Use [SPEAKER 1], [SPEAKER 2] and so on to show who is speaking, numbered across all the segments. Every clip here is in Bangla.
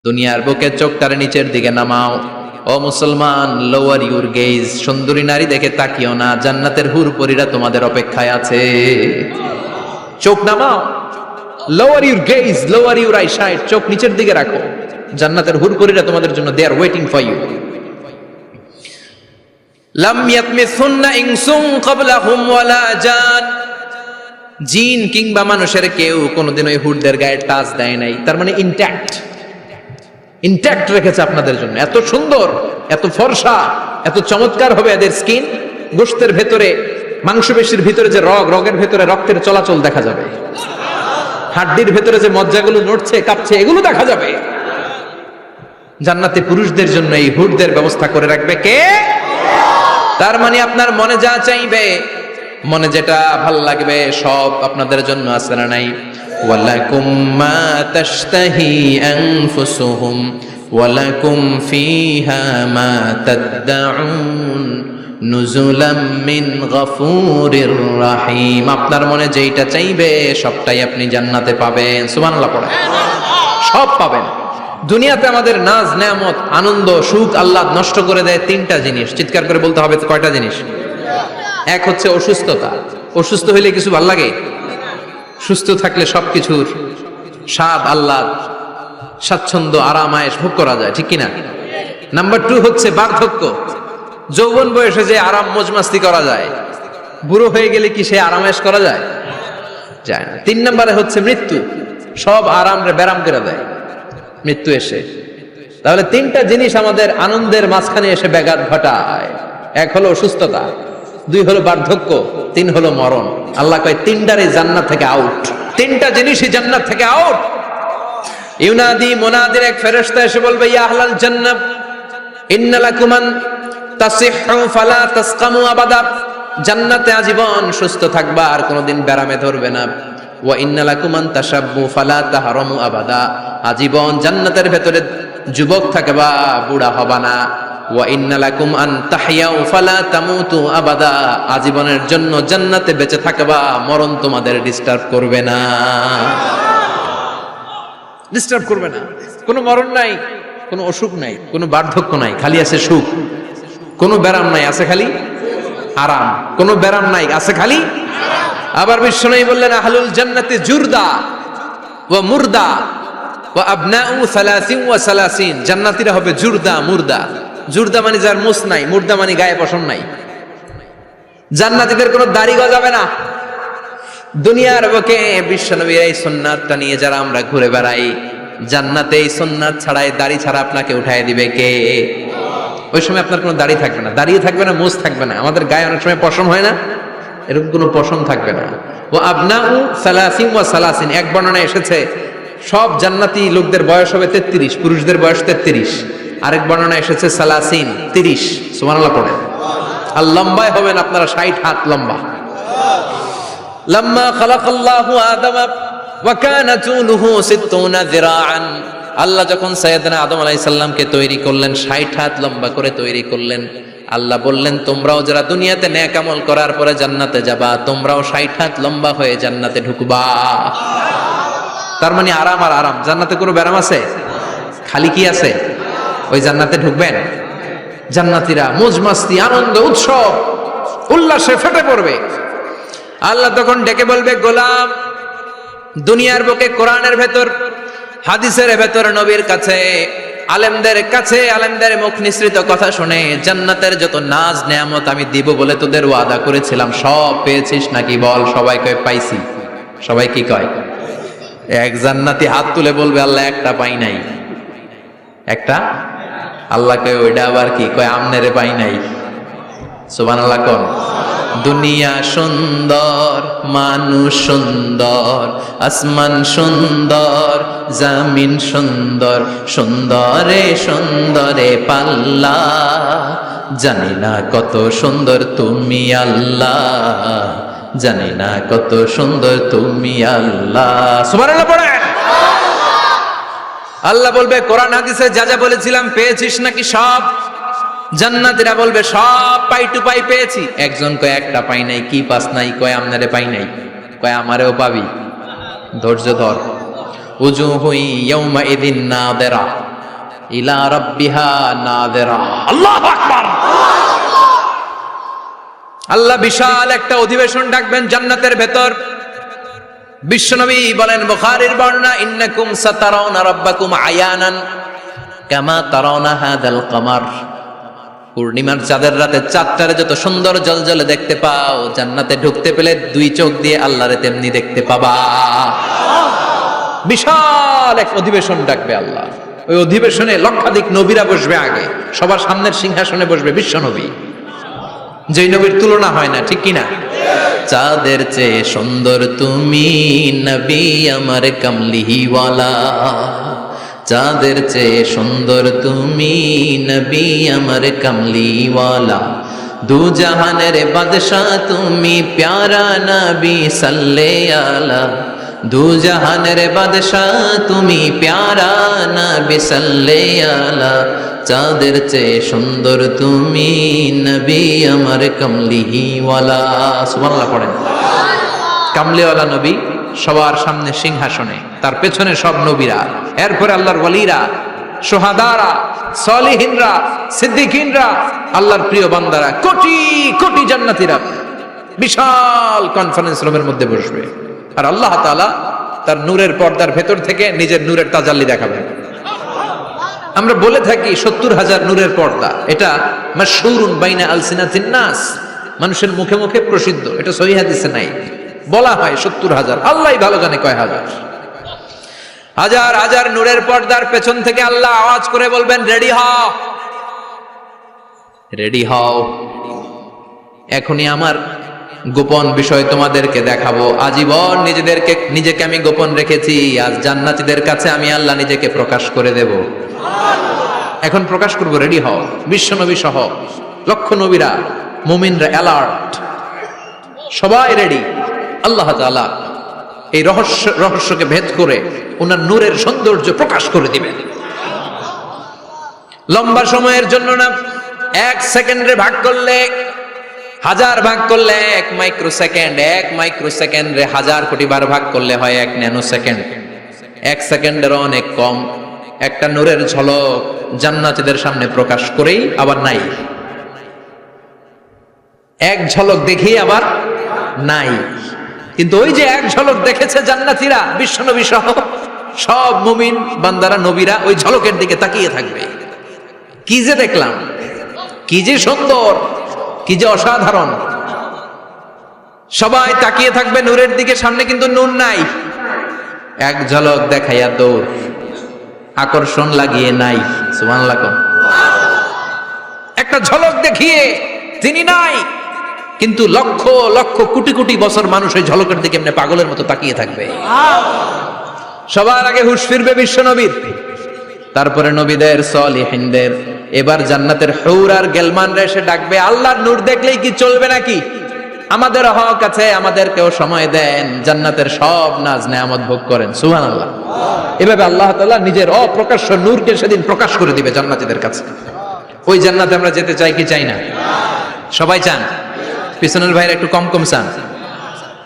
[SPEAKER 1] দুনিয়ার বুকে চোখটারে নিচের দিকে নামাও। ও মুসলমান, লোয়ার ইউর গেজ। সুন্দরী নারী দেখে তাকিও না, জান্নাতের হুরপরীরা তোমাদের অপেক্ষায় আছে। চোখ নামাও, lower your gaze, lower your eyesight. চোখ নিচের দিকে রাখো, জান্নাতের হুরপরীরা তোমাদের জন্য they are waiting for you. লাম ইয়াতমিসুন্না ইনসুন ক্বাবলাহুম ওয়ালা জান। জিন কিংবা মানুষের কেউ কোনোদিন ওই হুরদের গায়ে টাচ দেয় নাই। তার মানে ইনট্যাক্ট রেখেছে আপনাদের জন্য। এত সুন্দর, এত ফর্সা, এত চমৎকার হবে এদের স্কিন। গোশতের ভেতরে, মাংসপেশির ভিতরে যে রগের ভেতরে রক্তের চলাচল দেখা যাবে। হাড্ডির ভেতরে যে মজ্জাগুলো নড়ছে কাঁপছে, এগুলো দেখা যাবে। জান্নাতে পুরুষদের জন্য এই হুরদের ব্যবস্থা করে রাখবে কে? তার মানে আপনার মনে যা চাইবে, মনে যেটা ভাল লাগবে, সব আপনাদের জন্য আছে না নাই? ওয়ালাকুম মা তাশতাহি আনফুসুহুম ওয়ালাকুম ফিহা মা তাদউন নুজুলাম মিন গফুরির রহিম। আপনার মনে যেটা চাইবে সবটাই আপনি জান্নাতে পাবেন। সুবহানাল্লাহ পড়ে সব পাবেন। দুনিয়াতে আমাদের নাজ নেয়ামত, আনন্দ, সুখ আল্লাহ নষ্ট করে দেয় তিনটা জিনিস। চিৎকার করে বলতে হবে কয়টা জিনিস? এক হচ্ছে অসুস্থতা। অসুস্থ হইলে কিছু ভাল লাগে? সুস্থ থাকলে সবকিছুর স্বাদ, আল্লাহ, স্বাচ্ছন্দ্য, আরাম, আয়েশ ভোগ করা যায়, ঠিক কিনা? নাম্বার 2 হচ্ছে বার্ধক্য। যৌবন বয়সে যে আরাম মজমাস্তি করা যায়, বুড়ো হয়ে গেলে কি সে আরাম আয়েশ করা যায়? যায় না। 3 নম্বরে হচ্ছে মৃত্যু। সব আরাম রে ব্যারাম করে দেয় মৃত্যু এসে। তাহলে তিনটা জিনিস আমাদের আনন্দের মাঝখানে এসে ব্যাঘাত ঘটায়। এক হলো অসুস্থতা, 2 হলো বার্ধক্য, 3 হলো মরণ। আল্লাহ কয় তিনটারই জান্নাত থেকে আউট। তিনটা জিনিসই জান্নাত থেকে আউট। ইউনাদি মুনাদির এক ফেরেশতা এসে বলবে, ইয়া আহলাল জান্নাহ ইন্না লাকুম আন তাসিহু ফালা তাসকামু আবাদা। জান্নাতে আজীবন সুস্থ থাকবা, আর কোনোদিন ব্যারামে ধরবে না। ওয়া ইন্না লাকুম আন তাশাব্বু ফালা তাহরামু আবাদা। আজীবন জান্নাতের ভেতরে যুবক থাকবা, বুড়া হবা না। ওয়া ইন্না লাকুম আন তাহইয়াউ ফালা তামুতু আবাদা। আজীবনের জন্য জান্নাতে বেঁচে থাকবা, মরণ তোমাদের ডিস্টার্ব করবে না। ডিস্টার্ব করবে না। কোনো মরণ নাই, কোনো অসুখ নাই, কোনো বার্ধক্য নাই, খালি আছে সুখ। কোনো ব্যারাম নাই, আছে খালি আরাম। কোনো ব্যারাম নাই, আছে খালি আবার বিশ্বনবী বললেন, আহলুল জান্নাতি জুরদা ওয়া মুরদা ওয়া আবনাউ 30 ওয়া 30। জান্নাতীরা হবে জুরদা, মুরদা। জুরদা মানে যার মুছ নাই, মুরদা মানে গায়ে পশম নাই। জান্নাতীদের কোনো দাড়ি গজাবে না। দুনিয়ার বুকে বিশ্বনবীর এই সুন্নাতটা নিয়ে যারা আমরা ঘুরে বেড়াই, জান্নাতে এই সুন্নাত ছাড়াই, দাড়ি ছাড়া আপনাকে উঠায় দিবে কে? ওই সময় আপনার কোনো দাড়ি থাকবে না, দাড়িয়ে থাকবে না, মুছ থাকবে না। আমাদের গায়ে অনেক সময় পশম হয় না, এরকম কোনো পশম থাকবে না। ও আবনাউ 30 ওয়া 30। এক বর্ণনায় এসেছে সব জান্নাতি লোকদের বয়স হবে 33, পুরুষদের বয়স 33। আরেক বর্ণনায় এসেছে 30। সুবহানাল্লাহ পড়ে। আর লম্বায় হবেন আপনারা 60 হাত লম্বা। লাম্মা খালাকাল্লাহু আদামা ওয়া কানা তুলুহু 60 যিরাআন। আল্লাহ যখন সাইয়েদনা আদম আলাইহিস সালামকে তৈরি করলেন, 60 হাত লম্বা করে তৈরি করলেন। আল্লাহ বললেন, তোমরাও যারা দুনিয়াতে নেক আমল করার পরে জান্নাতে যাবা, তোমরাও 60 হাত লম্বা হয়ে জান্নাতে ঢুকবা। তার মানে আরাম আর আরাম। জান্নাতে কোনো ব্যারাম আছে? খালি কি আছে? ওই জান্নাতে ঢুকবেন, জান্নাতীরা মজমাস্তি, আনন্দ, উৎসব, উল্লাসে ফেটে পড়বে। আল্লাহ তখন ডেকে বলবে, গোলাম, দুনিয়ার বুকে কোরআনের ভেতর, হাদিসের ভেতর, নবীর কাছে, আলেমদের কাছে, আলেমদের মুখ নিঃসৃত কথা শুনে জান্নাতের যত নাজ নেয়ামত আমি দিব বলে তোদের ওয়াদা করেছিলাম, সব পেয়েছিস নাকি বল? সবাই কয় পাইছি। সবাই কি কয়? এক জান্নাতি হাত তুলে বলবে, আল্লাহ একটা পাই নাই। একটা? আল্লাহ কয় ওইটা আবার কি? কয় আমনেরে পাই নাই। সুবহানাল্লাহ কোন? দুনিয়া সুন্দর, মানুষ সুন্দর, আসমান সুন্দর, জামিন সুন্দর, সুন্দরে সুন্দরে পাল্লা। জানি না কত সুন্দর তুমি আল্লাহ, জানি না কত সুন্দর তুমি আল্লাহ। সুবহানাল্লাহ পড়েন। আল্লাহ বলবে, কোরআন হাদিসে যা যা বলেছিলাম পেয়েছিস নাকি সব? জান্নাতীরা বলবে, সব পাই টু পাই পেয়েছি। একজন কয় একটা পাই নাই। কি পাস নাই? কয় আমনারে পাই নাই। কয় আমারেও পাবি, ধৈর্য ধর। উজুহু ইয়াউমা ইযিন নাযিরা। ইলা রাব্বিহা নাযিরা। আল্লাহু আকবার। আল্লাহ বিশাল একটা অধিবেশন ডাকবেন জান্নাতের ভেতর। বিশ্বনবী বলেন, বুখারীর বর্ণনা, ইন্নাকুম সাতারাউনা রাব্বাকুম আয়ানান কামা তারাউনা হাদাল কমার। পূর্ণিমার চাঁদের রাতে চাঁদটারে যত সুন্দর জ্বলজ্বলে দেখতে পাও, জান্নাতে ঢুকতে পেলে দুই চোখ দিয়ে আল্লাহরে তেমনি দেখতে পাবা। বিশাল এক অধিবেশন ডাকবে আল্লাহ। ওই অধিবেশনে লক্ষাধিক নবীরা বসবে। আগে সবার সামনের সিংহাসনে বসবে বিশ্বনবী, যেই নবীর তুলনা হয় না, ঠিক কিনা? চাঁদের চেয়ে সুন্দর তুমি নবী আমার কামলিওয়ালা, চাঁদের চেয়ে সুন্দর তুমি নবী আমার কামলিওয়ালা, দু জাহানের বাদশাহ তুমি প্যারা নবী সাল্লে আলা, দু জাহানের বাদশাহ তুমি প্যারা নবী সাল্লে আলা, চাঁদের চেয়ে সুন্দর তুমি নবী আমার কামলিওয়ালা। সুবহানাল্লাহ পড়েন। কামলিওয়ালা নবী সবার সামনে সিংহাসনে, তার পেছনে সব নবীরা, এরপরে আল্লাহর ওয়ালিরা, শুহাদারা, সালিহিনরা, সিদ্দিকিনরা, আল্লাহর প্রিয় বান্দারা, কোটি কোটি জান্নাতীরা বিশাল কনফারেন্স রুমের মধ্যে বসবে। আর আল্লাহ তাআলা তার নূরের পর্দার ভেতর থেকে নিজের নূরের তাজাল্লি দেখাবেন। আমরা বলে থাকি 70,000 নূরের পর্দা, এটা মাশহুরুন বাইনা আলসিনাতিন নাস, মানুষের মুখে মুখে প্রসিদ্ধ, এটা সহিহ হাদিসে নাই। বলা হয় 70,000, আল্লাহই ভালো জানে কয় হাজার। হাজার হাজার নূরের পর্দার পেছন থেকে আল্লাহ আওয়াজ করে বলবেন, রেডি হও, রেডি হও, এখনই আমার গোপন বিষয় তোমাদেরকে দেখাবো। আজীবন নিজেকে আমি গোপন রেখেছি, আজ জান্নাতীদের কাছে আমি আল্লাহ নিজেকে প্রকাশ করে দেব। এখন প্রকাশ করব, রেডি হও। বিশ্বনবী সহ লক্ষ নবীরা, মুমিনরা অ্যালার্ট, সবাই রেডি। আল্লাহ তাআলা এই রহস্যকে ভেদ করে ওনার নূরের সৌন্দর্য প্রকাশ করে দিবেন। লম্বা সময়ের জন্য না, 1 সেকেন্ডে ভাগ করলে, হাজার ভাগ করলে 1 মাইক্রোসেকেন্ড, 1 মাইক্রোসেকেন্ডে 1000 কোটি বার ভাগ করলে হয় 1 ন্যানো সেকেন্ড। 1 সেকেন্ডেরও অনেক কম একটা নূরের ঝলক জান্নাতীদের সামনে প্রকাশ করেই আবার নাই, এক ঝলক দেখেই আবার নাই। কিন্তু ওই যে এক ঝলক দেখেছে জান্নাতীরা, বিশ্বনবী সহ সব মুমিন বান্দারা, নবীরা ওই ঝলকের দিকে তাকিয়ে থাকবে। কি যে দেখলাম, কি যে সুন্দর, কি যে অসাধারণ। সবাই তাকিয়ে থাকবে নূরের দিকে, সামনে কিন্তু নূর নাই। এক ঝলক দেখাইয়া দৌড়, আকর্ষণ লাগিয়ে নাই। সুবহানাল্লাহ। একটা ঝলক দেখিয়ে তিনি নাই, কিন্তু লক্ষ লক্ষ কোটি কোটি বছর মানুষ ওই ঝলকের দিকে এমনি পাগলের মতো তাকিয়ে থাকবে। সবার আগে হুঁশ ফিরবে বিশ্বনবীর, তারপরে নবীদের, সালিহিনদের। এবার জান্নাতের হুর আর গেলমানরা এসে ডাকবে, আল্লাহর নূর দেখলেই কি চলবে নাকি? আমাদের হক আছে, আমাদেরকেও সময় দেন, জান্নাতের সব নাজ নেয়ামত ভোগ করেন। সুবহানাল্লাহ। এভাবে আল্লাহ তাআলা নিজের অপ্রকাশ্য নূরকে সেদিন প্রকাশ করে দিবে জান্নাতীদের কাছে। ওই জান্নাতে আমরা যেতে চাই কি চাই না? সবাই চান? পিছনের ভাইরা একটু কম কম চান।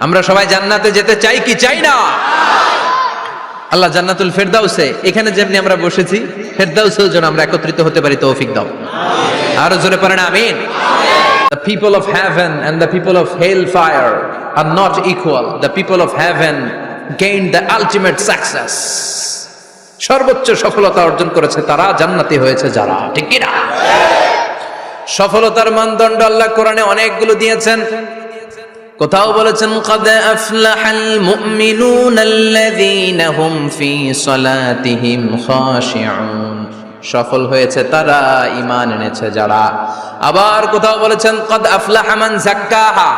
[SPEAKER 1] আমরা সবাই জান্নাতে যেতে চাই কি চাই না? আল্লাহ জান্নাতুল ফেরদাউসে, এখানে যেমনি আমরা বসেছি, ফেরদাউসেও যেন আমরা একত্রিত হতে পারি, তৌফিক দাও। আরো জোরে পড়েন আমিন। The people of heaven and the people of hellfire are not equal. The people of heaven gained the ultimate success. সর্বোচ্চ সফলতা অর্জন করেছে তারা, জান্নাতি হয়েছে যারা, ঠিক কি না? সফলতার মানদণ্ড আল্লাহ কোরআনে অনেকগুলো দিয়েছেন। কোথাও বলেছেন, قد أفلح المؤمنون الذين هم في صلاتهم خاشعون, সফল হয়েছে তারা, ঈমান এনেছে যারা। আবার কোথাও বলেছেন, قد أفلح من زكاها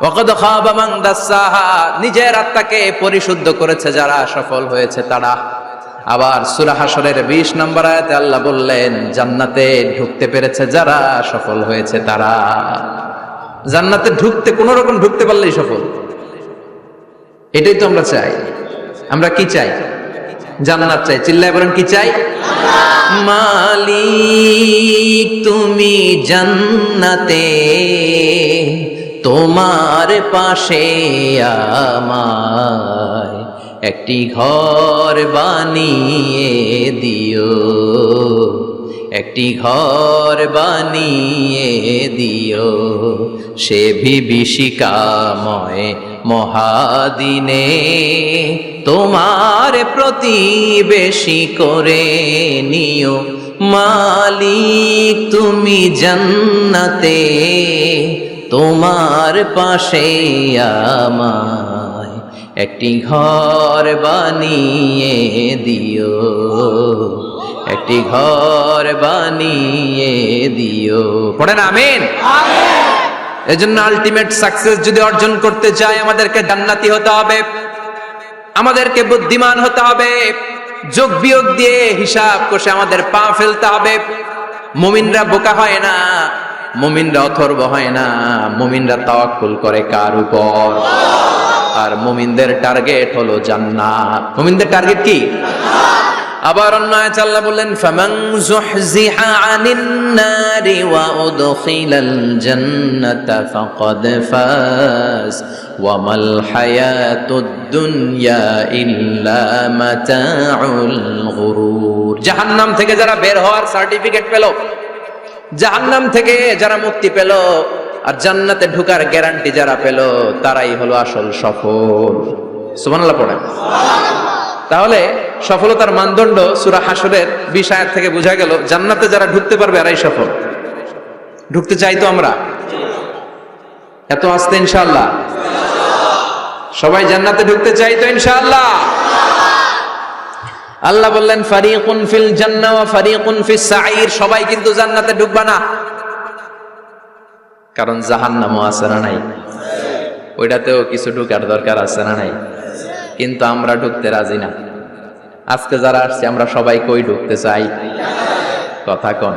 [SPEAKER 1] وقد خاب من دساها, নিজের আত্মাকে পরিশুদ্ধ করেছে যারা, সফল হয়েছে তারা। আবার সূরা হাশরের 20 নম্বর আয়াতে আল্লাহ বললেন, জান্নাতে ঢুকতে পেরেছে যারা, সফল হয়েছে তারা। জান্নাতে ঢুকতে, কোন রকম ঢুকতে পারলেই সফল। এটাই তো আমরা চাই। আমরা কি চাই? জান্নাত চাই। চিল্লায় বলেন কি চাই? মালিক তুমি জান্নাতে, তোমার পাশে আমায় একটি ঘর বানিয়ে দিও, একটি ঘর বানিয়ে দিও, সে বিভীষিকাময় মহাদিনে তোমার প্রতিবেশী করে নিও। মালিক তুমি জান্নাতে, তোমার পাশে আমায় একটি ঘর বানিয়ে দিও, একটি ঘর বানিয়ে দিও। পড়েন আমিন। এজন্য আলটিমেট সাকসেস যদি অর্জন করতে চাই আমাদেরকে জান্নাতি হতে হবে, আমাদেরকে বুদ্ধিমান হতে হবে, যোগ বিয়োগ দিয়ে হিসাব কষে আমাদের পা ফেলতে হবে। মুমিনরা বোকা হয় না, মুমিনরা অথর্ব হয় না, মুমিনরা তাওয়াক্কুল করে কার উপর? আর মুমিনদের টার্গেট হলো জান্নাত। মুমিনদের টার্গেট কি? আবার অন্য আয়াতে আল্লাহ বললেন ফামান যুহজিহা আনিন নারি ওয়া উদখিলাল জান্নাতা ফাকাদ ফাজ ওয়া মাল হায়াতুদ দুনিয়া ইল্লা মাতাউল গুরুর। জাহান্নাম থেকে যারা বের হওয়ার সার্টিফিকেট পেল, জাহান্নাম থেকে যারা মুক্তি পেল আর জান্নাতে ঢোকার গ্যারান্টি যারা পেল, তারাই হলো আসল সফল। সুবহানাল্লাহ পড়েন। তাহলে সফলতার মানদণ্ড সূরা হাশরের 20 আয়াত থেকে বোঝা গেল জান্নাতে যারা ঢুকতে পারবে এরাই সফল। ঢুকতে চাই তো আমরা? এত আস্তে ইনশাআল্লাহ? সবাই জান্নাতে ঢুকতে চাই তো ইনশাআল্লাহ? আল্লাহ বললেন ফারিকুন ফিল জান্নাহ ওয়া ফারিকুন ফিস সাঈর। সবাই কিন্তু জান্নাতে ঢুকবে না, কারণ জাহান্নামও আছে না নাই? ওইটাতেও কিছু ঢুকার দরকার আছে না নাই? কিন্তু আমরা ঢুকতে রাজি না। আজকে যারা আসছে আমরা সবাই কই ঢুকতে চাই? কথা কোন?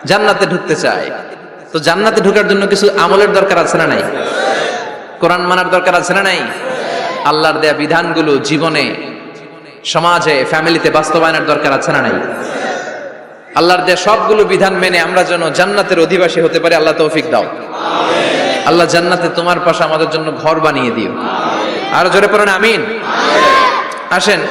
[SPEAKER 1] জান্নাতে ঢুকতে চাই। তো জান্নাতে ঢোকার জন্য কিছু আমলের দরকার আছে না নাই? কোরআন মানার দরকার আছে না নাই? আল্লাহর দেয়া বিধানগুলো জীবনে, সমাজে, ফ্যামিলিতে বাস্তবায়নের দরকার আছে না নাই? আল্লাহর দেয়া সবগুলো বিধান মেনে আমরা যেন জান্নাতের অধিবাসী হতে পারি, আল্লাহ তৌফিক দাও। আল্লাহ জান্নাতে তোমার পাশে আমাদের জন্য ঘর বানিয়ে দিও। আর জোরে পড়েন আমিন। আসেন,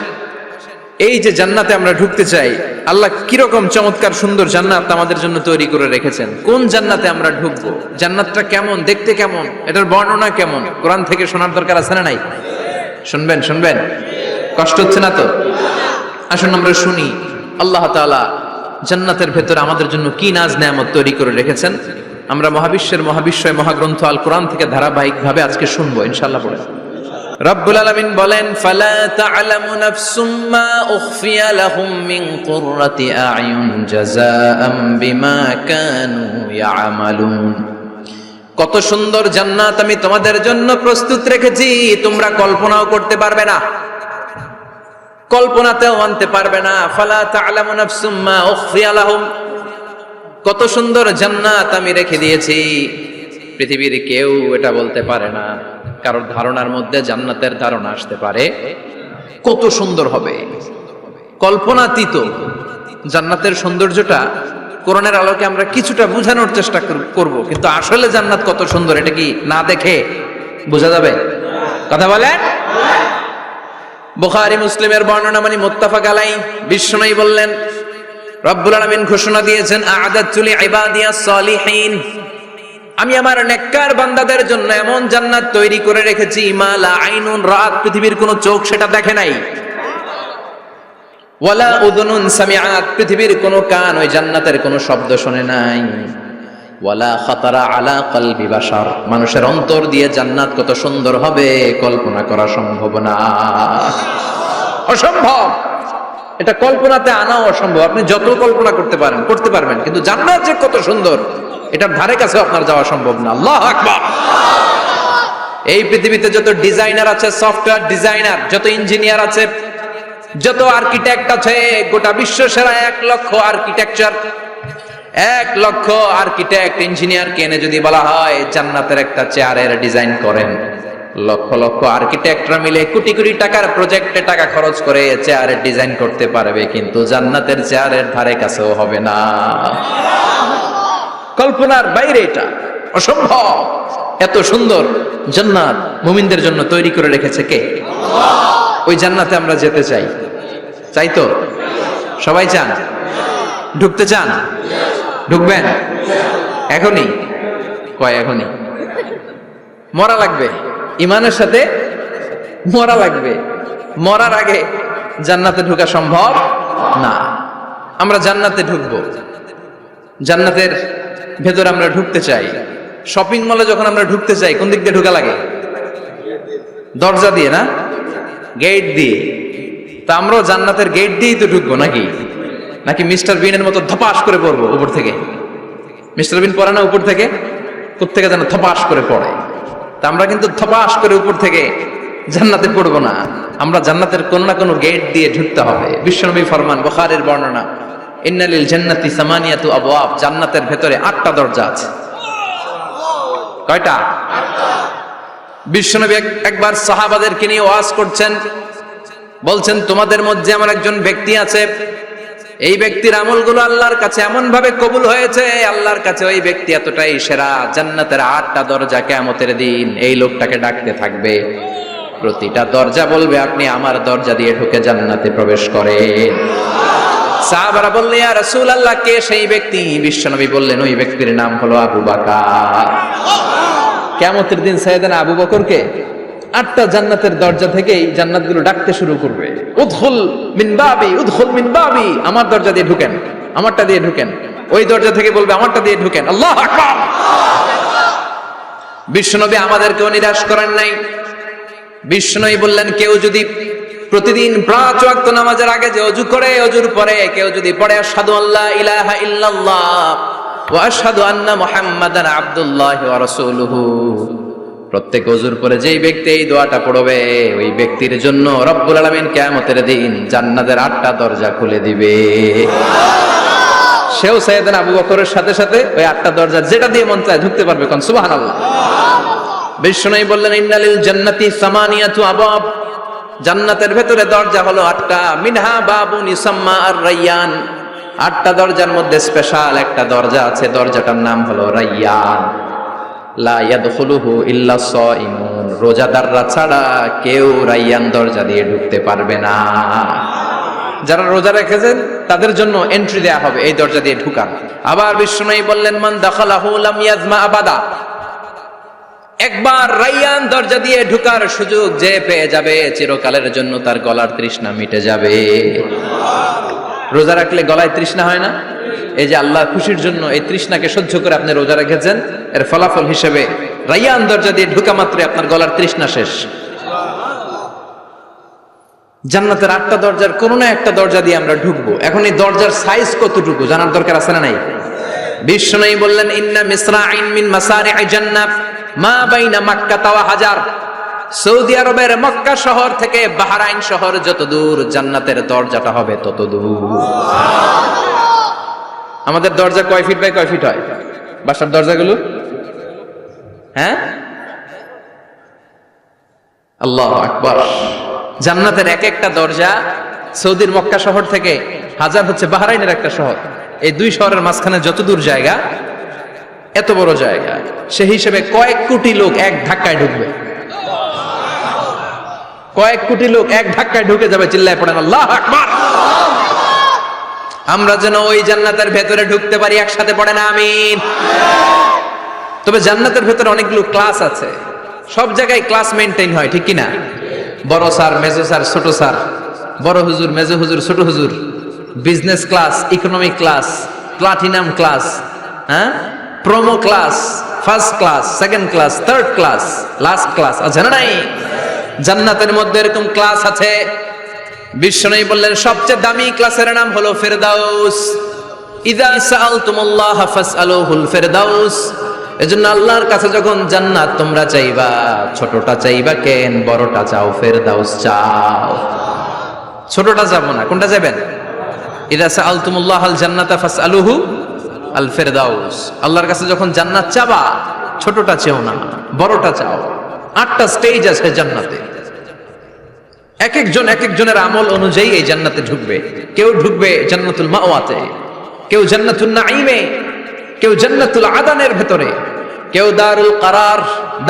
[SPEAKER 1] এই যে জান্নাতে আমরা ঢুকতে চাই, আল্লাহ কিরকম চমৎকার সুন্দর জান্নাত আমাদের জন্য তৈরি করে রেখেছেন। কোন জান্নাতে আমরা ঢুকবো, জান্নাতটা কেমন, দেখতে কেমন, এটার বর্ণনা কেমন, কোরআন থেকে শোনার দরকার আছে না নাই? শুনবেন শুনবেন? কষ্ট হচ্ছে না তো? আসুন আমরা শুনি আল্লাহ তাআলা জান্নাতের ভেতরে আমাদের জন্য কি নাজ নেয়ামত তৈরি করে রেখেছেন। আমরা মহাবিশ্বের মহাবিশ্বয় মহাগ্রন্থ আল কোরআন থেকে ধারাবাহিকভাবে আজকে শুনবো ইনশাআল্লাহ। পড়ে রব্বুল আলামিন বলেন ফালা তা'লামু নাফসুম মা উখফিয়া লাহুম মিন কুররাতি আ'য়ুন জাযাআম বিমা কানু ইয়া'মালুন। কত সুন্দর জান্নাত আমি তোমাদের জন্য প্রস্তুত রেখেছি, তোমরা কল্পনাও করতে পারবে না, কল্পনাতেও আনতে পারবে না। ফালা তা'লামু নাফসুম মা উখফিয়া লাহুম, কত সুন্দর জান্নাত আমি রেখে দিয়েছি, পৃথিবীর কেউ এটা বলতে পারে না। কারোর ধারণার মধ্যে জান্নাতের ধারণা আসতে পারে কত সুন্দর হবে, কল্পনাতীত জান্নাতের সৌন্দর্যটা কোরআনের আলোকে আমরা কিছুটা বোঝানোর চেষ্টা করব, কিন্তু আসলে জান্নাত কত সুন্দর এটা কি না দেখে বোঝা যাবে? কথা বলেন। বুখারী মুসলিমের বর্ণনা মানে মুত্তাফাক আলাইহি, বিশ্বনবী বললেন রব্বুল আলামিন ঘোষণা দিয়েছেন আ'আদাতু লিইবাদিয়াস সালিহিন, আমি আমার নেককার বান্দাদের জন্য এমন জান্নাত তৈরি করে রেখেছি মা লা আইনুন রাত, পৃথিবীর কোন চোখ সেটা দেখে নাই, ওয়ালা উযুনুন সামিআত, পৃথিবীর কোন কান ওই জান্নাতের কোন শব্দ শুনে নাই, ওয়ালা খাতারা আলা কলবি বাশার, মানুষের অন্তর দিয়ে জান্নাত কত সুন্দর হবে কল্পনা করা সম্ভব না, অসম্ভব। এটা কল্পনাতে আনাও অসম্ভব। আপনি যত কল্পনা করতে পারবেন, কিন্তু জান্নাত যে কত সুন্দর এটার ধারে কাছে আপনার যাওয়া সম্ভব না। আল্লাহু আকবার। এই পৃথিবীতে যত ডিজাইনার আছে, সফটওয়্যার ডিজাইনার, যত ইঞ্জিনিয়ার আছে, যত আর্কিটেক্ট আছে, গোটা বিশ্ব সেরা 1 লক্ষ আর্কিটেকচার, 1 লক্ষ আর্কিটেক্ট ইঞ্জিনিয়ারকে এনে যদি বলা হয় জান্নাতের একটা চেয়ারের ডিজাইন করেন, লক্ষ লক্ষ আর্কিটেক্টরা মিলে কোটি কোটি টাকার প্রজেক্টে টাকা খরচ করে চেয়ারের ডিজাইন করতে পারবে, কিন্তু জান্নাতের চেয়ারের ধারে কাছেও হবে না। কল্পনার বাইরে, এটা অসম্ভব। এত সুন্দর জান্নাত মুমিনদের জন্য তৈরি করে রেখেছে কে? ওই জান্নাতে আমরা যেতে চাই। চাই তো? সবাই চান? ঢুকতে চান? ঢুকবেন এখনই? কয় এখনই? মরা লাগবে, ইমানের সাথে মরা লাগবে। মরার আগে জান্নাতে ঢোকা সম্ভব না। আমরা জান্নাতে ঢুকবো, জান্নাতের ভেতরে আমরা ঢুকতে চাই। শপিং মলে যখন আমরা ঢুকতে চাই কোন দিক দিয়ে ঢোকা লাগে? দরজা দিয়ে না, গেট দিয়ে। তা আমরাও জান্নাতের গেট দিয়েই তো ঢুকবো নাকি? নাকি মিস্টার বিনের মতো ধপাস করে পড়বো উপর থেকে? মিস্টার বিন পড়ে না উপর থেকে? কোত্থেকে যেন ধপাস করে পড়ে। তা আমরা কিন্তু ধপাস করে উপর থেকে জান্নাতে পড়বো না, আমরা জান্নাতের কোন না কোনো গেট দিয়ে ঢুকতে হবে। বিশ্বনবী ফরমান, বুখারীর বর্ণনা, ইন্নালিল জান্নাতি সামানিয়াতু আবওয়াব, জান্নাতের ভেতরে 8টা দরজা আছে। কয়টা? বিশ্বনবী একবার সাহাবাদেরকে নিয়ে ওয়াজ করছেন, বলছেন তোমাদের মধ্যে এমন একজন ব্যক্তি আছে, এই ব্যক্তির আমলগুলো আল্লাহর কাছে এমন ভাবে কবুল হয়েছে, আল্লাহর কাছে ওই ব্যক্তি এতটাই সেরা, জান্নাতের 8টা দরজা কিয়ামতের দিন এই লোকটাকে ডাকতে থাকবে। প্রতিটা দরজা বলবে আপনি আমার দরজা দিয়ে ঢুকে জান্নাতে প্রবেশ করেন। সাহাবারা বললেন, ইয়া রাসূলুল্লাহ, কে সেই ব্যক্তি? বিশ্বনবী বললেন, ওই ব্যক্তির নাম হলো আবু বকর। কিয়ামতের দিন সাইয়েদনা আবু বকরকে 8টা জান্নাতের দরজা থেকেই জান্নাতগুলো ডাকতে শুরু করবে, উদখুল মিন বাবি, উদখুল মিন বাবি, আমার দরজা দিয়ে ঢুকেন, আমারটা দিয়ে ঢুকেন। ওই দরজা থেকে বলবে আমারটা দিয়ে ঢুকেন। আল্লাহু আকবার। বিশ্বনবী আমাদেরকেও নিরাশ করেন নাই। বিশ্বনবী বললেন, কেউ যদি প্রতিদিন 5 ওয়াক্ত নামাজের আগে যে ওযু করে, ওযুর পরে কেউ যদি পড়ে আশহাদু আল্লা ইলাহা ইল্লাল্লাহ ওয়া আশহাদু আন্না মুহাম্মাদান আবদুল্লাহি ওয়া রাসূলুহু, প্রত্যেক ওযুর পরে যেই ব্যক্তি এই দোয়াটা পড়বে, ওই ব্যক্তির জন্য রব্বুল আলামিন কিয়ামতের দিন জান্নাতের 8টা দরজা খুলে দিবে। সেও সাইয়েদনা আবু বকরের সাথে সাথে ওই 8টা দরজা যেটা দিয়ে মন চায় ঢুকতে পারবে। কোন সুবহানাল্লাহ। বিশ্বনবী বললেন, ইন্নালিল জান্নাতি সামানিয়াতু আবওয়াব, জান্নাতের ভেতরে দরজা হলো 8টা। মিনহা বাবুন ইউসাম্মা আর-রায়্যান, 8টা দরজার মধ্যে স্পেশাল একটা দরজা আছে, দরজাটার নাম হলো রায়্যান। লা ইয়াদখুলুহু ইল্লা সাইমুন, রোজাদাররা ছাড়া কেউ রায়্যান দরজা দিয়ে ঢুকতে পারবে না। যারা রোজা রেখেছেন তাদের জন্য এন্ট্রি দেয়া হবে এই দরজা দিয়ে ঢুকার। আবার বিশ্বনবী বললেন, মান দাখালাহু লাম ইয়াজমা আবাদা, একবার রায়্যান দরজা দিয়ে ঢুকার সুযোগ যে পেয়ে যাবে, চিরকালের জন্য তার গলার তৃষ্ণা মিটে যাবে। রোজা রাখলে গলায় তৃষ্ণা হয় না? এই যে আল্লাহ খুশির জন্য এই তৃষ্ণাকে সহ্য করে আপনি রোজা রেখেছেন, এর ফলাফল হিসেবে রায়্যান দরজা দিয়ে ঢুকা মাত্রই আপনার গলার তৃষ্ণা শেষ। জান্নাতের 8টা দরজার কোন না একটা দরজা দিয়ে আমরা ঢুকবো। এখন এই দরজার সাইজ কতটুকু জানার দরকার আছে না নাই? বিশ্বনবী বললেন, ইন্না মিসরাইন মিন মাসারি'i জান্নাত মা বাইনা মাক্কা ওয়া হাজার, সৌদি আরবের মক্কা শহর থেকে বাহরাইন শহর যত দূর, জান্নাতের দরজাটা হবে তত দূর। আমাদের দরজা কয় ফিট বাই কয় ফিট হয় বাসার দরজাগুলো? হ্যাঁ, আল্লাহু আকবার। জান্নাতের এক একটা দরজা সৌদির মক্কা শহর থেকে হাজার হচ্ছে বাহরাইনের একটা শহর, এই 2 শহরের মাঝখানে যত দূর জায়গা, এত বড় জায়গা, সেই হিসেবে কয়েক কোটি লোক এক ধাক্কায় ঢুকবে। কয়েক কোটি লোক এক ধাক্কায় ঢুকে যাবে। চিল্লায় পড়েন আল্লাহু আকবার। আমরা যেন ওই জান্নাতের ভেতরে ঢুকতে পারি, একসাথে পড়েন আমিন। তবে জান্নাতের ভেতরে অনেকগুলো ক্লাস আছে, সব জায়গায় ক্লাস মেইনটেইন হয়, ঠিক কি না? বড় স্যার, মেজো স্যার, ছোট স্যার, বড় হুজুর, মেজো হুজুর, ছোট হুজুর, business class, economic class, platinum class, হ্যাঁ, promo class, first class, second class, third class, last class আছে না নাই? জান্নাতের মধ্যে এরকম ক্লাস আছে। বিশ্বনবী বললেন, সবচেয়ে দামি ক্লাসের নাম হলো ফেরদাউস। ইযা সাআলতুমুল্লাহ ফাসআলুহুল ফেরদাউস। এজন্য আল্লাহর কাছে যখন জান্নাত তোমরা চাইবা, ছোটটা চাইবা কেন, বড়টা চাও, ফেরদাউস চাও। ছোটটা যাবো না, কোনটা যাবেন? ইযা সাআলতুমুল্লাহাল জান্নাতা ফাসআলুহু আল ফেরদাউস। আল্লাহর কাছে যখন জান্নাত চাবা, ছোটটা চেও না, বড়টা চাও। 8টা স্টেজ আছে জান্নাতে, এক একজনের আমল অনুযায়ী এই জান্নাতে ঢুকবে। কেউ ঢুকবে জান্নাতুল মাওয়াতে, কেউ জান্নাতুন নাঈমে, কেউ জান্নাতুল আদানের ভেতরে, কেউ দারুল কারার,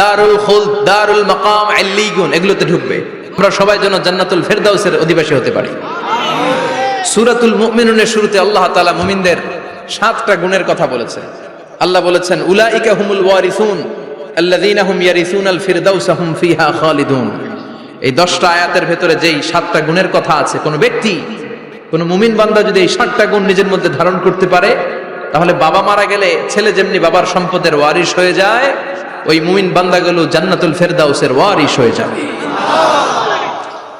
[SPEAKER 1] দারুল খুলদ, দারুল মাকাম, ইল্লিগুন এগুলোতে ঢুকবে। আমরা সবাই যেন জান্নাতুল ফেরদাউসের অধিবাসী হতে পারি। সূরাতুল মুমিনুনের শুরুতে আল্লাহ তাআলা মুমিনদের 7টা গুণের কথা বলেছেন। আল্লাহ বলেছেন উলাইকা হুমুল ওয়ারিসুন আল্লাযীনা হুম ইয়ারিসুনাল ফিরদাউসা হুম ফিহা খালিদুন। এই 10টা আয়াতের ভেতরে যেই 7টা গুণের কথা আছে, কোন ব্যক্তি, কোন মুমিন বান্দা যদি এই 7টা গুণ নিজের মধ্যে ধারণ করতে পারে, তাহলে বাবা মারা গেলে ছেলে যেমনি বাবার সম্পদের ওয়ারিশ হয়ে যায়, ওই মুমিন বান্দাগুলো জান্নাতুল ফেরদাউসের ওয়ারিশ হয়ে যাবে।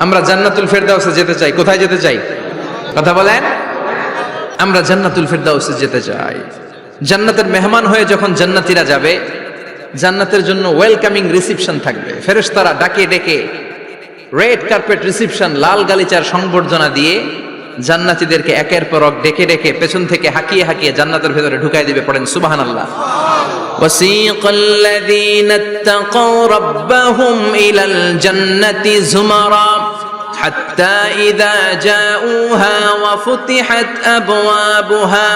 [SPEAKER 1] আমরা জান্নাতুল ফেরদাউসে যেতে চাই। কোথায় যেতে চাই? কথা বলেন। আমরা জান্নাতুল ফেরদাউসে যেতে চাই। জান্নাতের মেহমান হয়ে যখন জান্নাতীরা যাবে, জান্নাতের জন্য ওয়েলকামিং রিসিপশন থাকবে। ফেরেশতারা ডাকে ডেকে রেড কার্পেট রিসিপশন, লাল গালিচার সংবর্ধনা দিয়ে জান্নাতীদেরকে একের পর এক ডেকে ডেকে পেছন থেকে হাঁকিয়ে হাঁকিয়ে জান্নাতের ভেতরে ঢুকাই দিবে। পড়েন সুবহানাল্লাহ। ওয়াসীকাল লাযীনা ইত্তাকাউ রাব্বাহুম ইলাল জান্নাতি যুমারা হাত্তা ইযা জাউহা ওয়া ফুতিহাত আবওয়াবুহা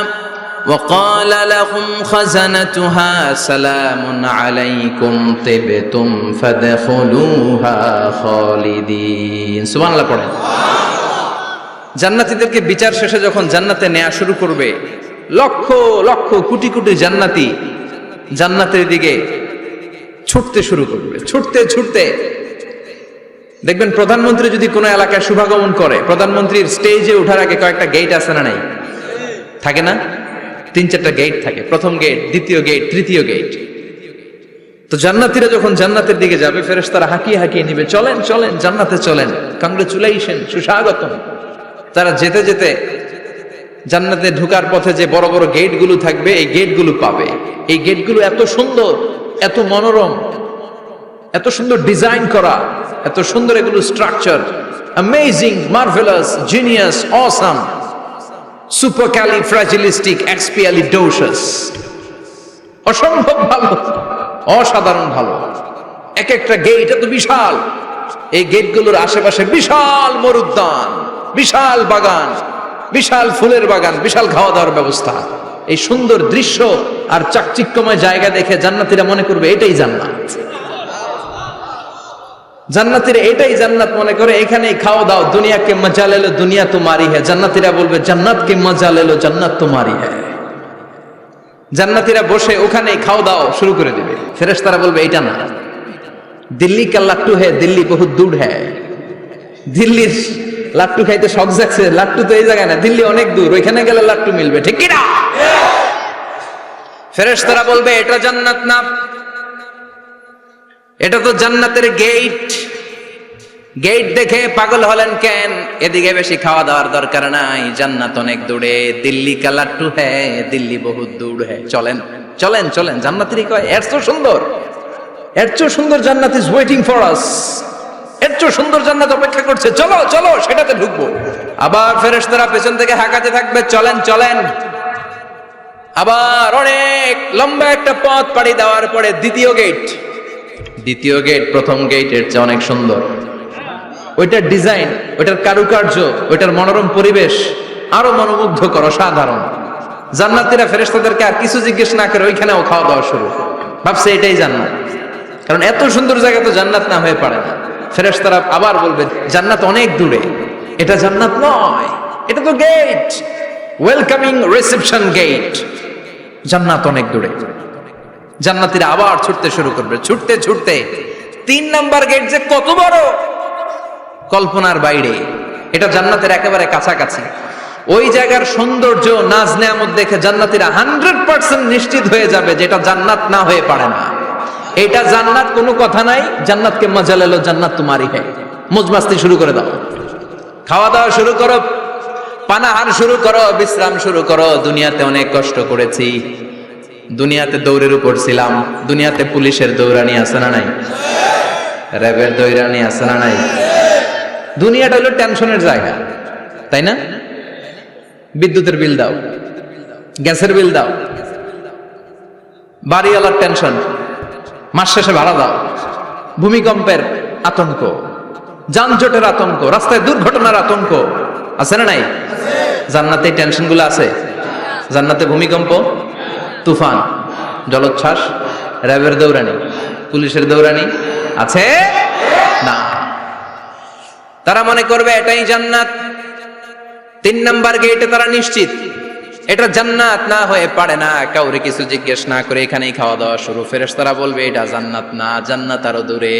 [SPEAKER 1] وقال لهم خزنتها سلام عليكم طبتم فادخلوها خالدين সুবহানাল্লাহ পড়েন। জান্নাতীদেরকে বিচার শেষে যখন জান্নাতে নেওয়া শুরু করবে, লক্ষ লক্ষ কোটি কোটি জান্নাতি জান্নাতের দিকে ছুটতে শুরু করবে। ছুটতে ছুটতে দেখবেন প্রধানমন্ত্রী যদি কোনো এলাকায় শুভাগমন করে, প্রধানমন্ত্রীর স্টেজে ওঠার আগে কয়েকটা গেট আছে না নাই? থাকে না? 3-4টা গেট থাকে। প্রথম গেট, দ্বিতীয় গেট, তৃতীয় গেট। তো জান্নাতীরা যখন জান্নাতের দিকে যাবে, ফেরেশতারা হাঁকিয়ে হাঁকিয়ে নিবে, চলেন চলেন জান্নাতে চলেন, কংগ্রেচুলেশন, সুস্বাগতম। তারা যেতে যেতে জান্নাতে ঢোকার পথে যে বড় বড় গেটগুলো থাকবে, এই গেটগুলো পাবে। এই গেটগুলো এত সুন্দর, এত মনোরম, এত সুন্দর ডিজাইন করা, এত সুন্দর এগুলো structure, amazing, marvellous, genius, awesome, supercalifragilisticexpialidocious, অসম্ভব ভালো, অসাধারণ ভালো। এক একটা গেট এত বিশাল। এই গেটগুলোর আশেপাশে বিশাল মরুদ্যান, বিশাল বাগান, বিশাল ফুলের বাগান, বিশাল খাওয়া দাওয়ার ব্যবস্থা। এই সুন্দর দৃশ্য আর চাকচিক্যময় জায়গা দেখে জান্নাতীরা মনে করবে এটাই জান্নাত। জান্নাতীরা এটাই জান্নাত মনে করে, এখানেই খাওয়া দাও। দুনিয়া কে মজা লে লো, দুনিয়া তোমারি হ্যায়। জান্নাতীরা বলবে জান্নাত কে মজা লে লো, জান্নাত তোমারি হ্যায়। জান্নাতীরা বসে ওখানেই খাওয়া দাও শুরু করে দিবে। ফেরেশতারা বলবে এটা না, দিল্লি কা লাট্টু হ্যায়, দিল্লি বহুত দূর হ্যায়। দিল্লির লাট্টু খাইতে শখ জাগছে, লাট্টু তো এই জায়গায় না, দিল্লি অনেক দূর, ওইখানে গেলে লাট্টু মিলবে, ঠিক কি না? ফেরেশতারা বলবে এটা জান্নাত না, এটা তো জান্নাতের গেট। গেট দেখে পাগল হলেন কেন? এদিকে বেশি খাওয়া দাওয়ার দরকার নাই, জান্নাত অনেক দূরে। দিল্লি কা লাট্টু হ্যায়, দিল্লি বহুত দূর হ্যায়। চলেন চলেন চলেন। জান্নাতেরই কয় এর তো সুন্দর, এর চেয়ে সুন্দর জান্নাত ইজ ওয়েটিং ফর আস। এর চেয়ে সুন্দর জান্নাত অপেক্ষা করছে, চলো চলো সেটাতে ঢুকবো। আবার ফেরেশতারা পেছন থেকে হাঁকাতে থাকবে, চলেন চলেন। আবার অনেক লম্বা একটা পথ পাড়ি দেওয়ার পরে দ্বিতীয় গেট। দ্বিতীয় গেট প্রথম গেটের চেয়ে অনেক সুন্দর। ওইটার ডিজাইন, ওইটার কারুকার্য, ওইটার মনোরম পরিবেশ আরো মনোমুগ্ধকর, অসাধারণ। জান্নাতীরা ফেরেশতাদেরকে আর কিছু জিজ্ঞেস না করে ওইখানেও খাওয়া দাওয়া শুরু। ভাবছে এটাই জান্নাত, কারণ এত সুন্দর জায়গা তো জান্নাত না হয়ে পারে না। ফেরেশতারা আবার বলবে জান্নাত অনেক দূরে, এটা জান্নাত নয়, এটা তো গেট, ওয়েলকামিং রিসেপশন গেট। জান্নাত অনেক দূরে। জান্নাতীরা আবার ছুটতে শুরু করবে। ছুটতে ছুটতে 3 নাম্বার গেট যে কত বড়, কল্পনার বাইরে। এটা জান্নাতের একেবারে কাছাকাছি। ওই জায়গার সৌন্দর্য, নাজ নেয়ামত দেখে জান্নাতীরা 100% নিশ্চিত হয়ে যাবে যে এটা জান্নাত না হয়ে পারে না। এটা জান্নাত, কোনো কথা নাই। জান্নাতকে মজা লেলো, জান্নাত তোমারই হ্যায়। মজমাস্তি শুরু করে দাও, খাওয়া দাওয়া শুরু করো, পানাহার শুরু করো, বিশ্রাম শুরু করো। দুনিয়াতে অনেক কষ্ট করেছি, দুনিয়াতে দৌড়ের উপর ছিলাম, দুনিয়াতে পুলিশের দৌড়ানি আছে না নাই? র্যাবের দৌড়ানি আছে না নাই? দুনিয়াটা হলো টেনশনের জায়গা, তাই না? বিদ্যুতের বিল দাও, গ্যাসের বিল দাও, বাড়িওয়ালার টেনশন, মাস শেষে ভাড়া দাও, ভূমিকম্পের আতঙ্ক, যানজটের আতঙ্ক, রাস্তায় দুর্ঘটনার আতঙ্ক আছে না নাই? জান্নাতে এই টেনশন গুলো আছে। জান্নাতে ভূমিকম্প, তুফান, জলোচ্ছ্বাস, র্যাবের দৌড়ানি, পুলিশের দৌড়ানি আছে না। তারা মনে করবে এটাই জান্নাত। 3 নাম্বার গেটে তারা নিশ্চিত এটা জান্নাত না হয়ে পারে না। কাউরে কিছু জিজ্ঞেস না করে এখানেই খাওয়া দাওয়া শুরু। ফেরেশতারা বলবে এটা জান্নাত না, জান্নাত আরো দূরে।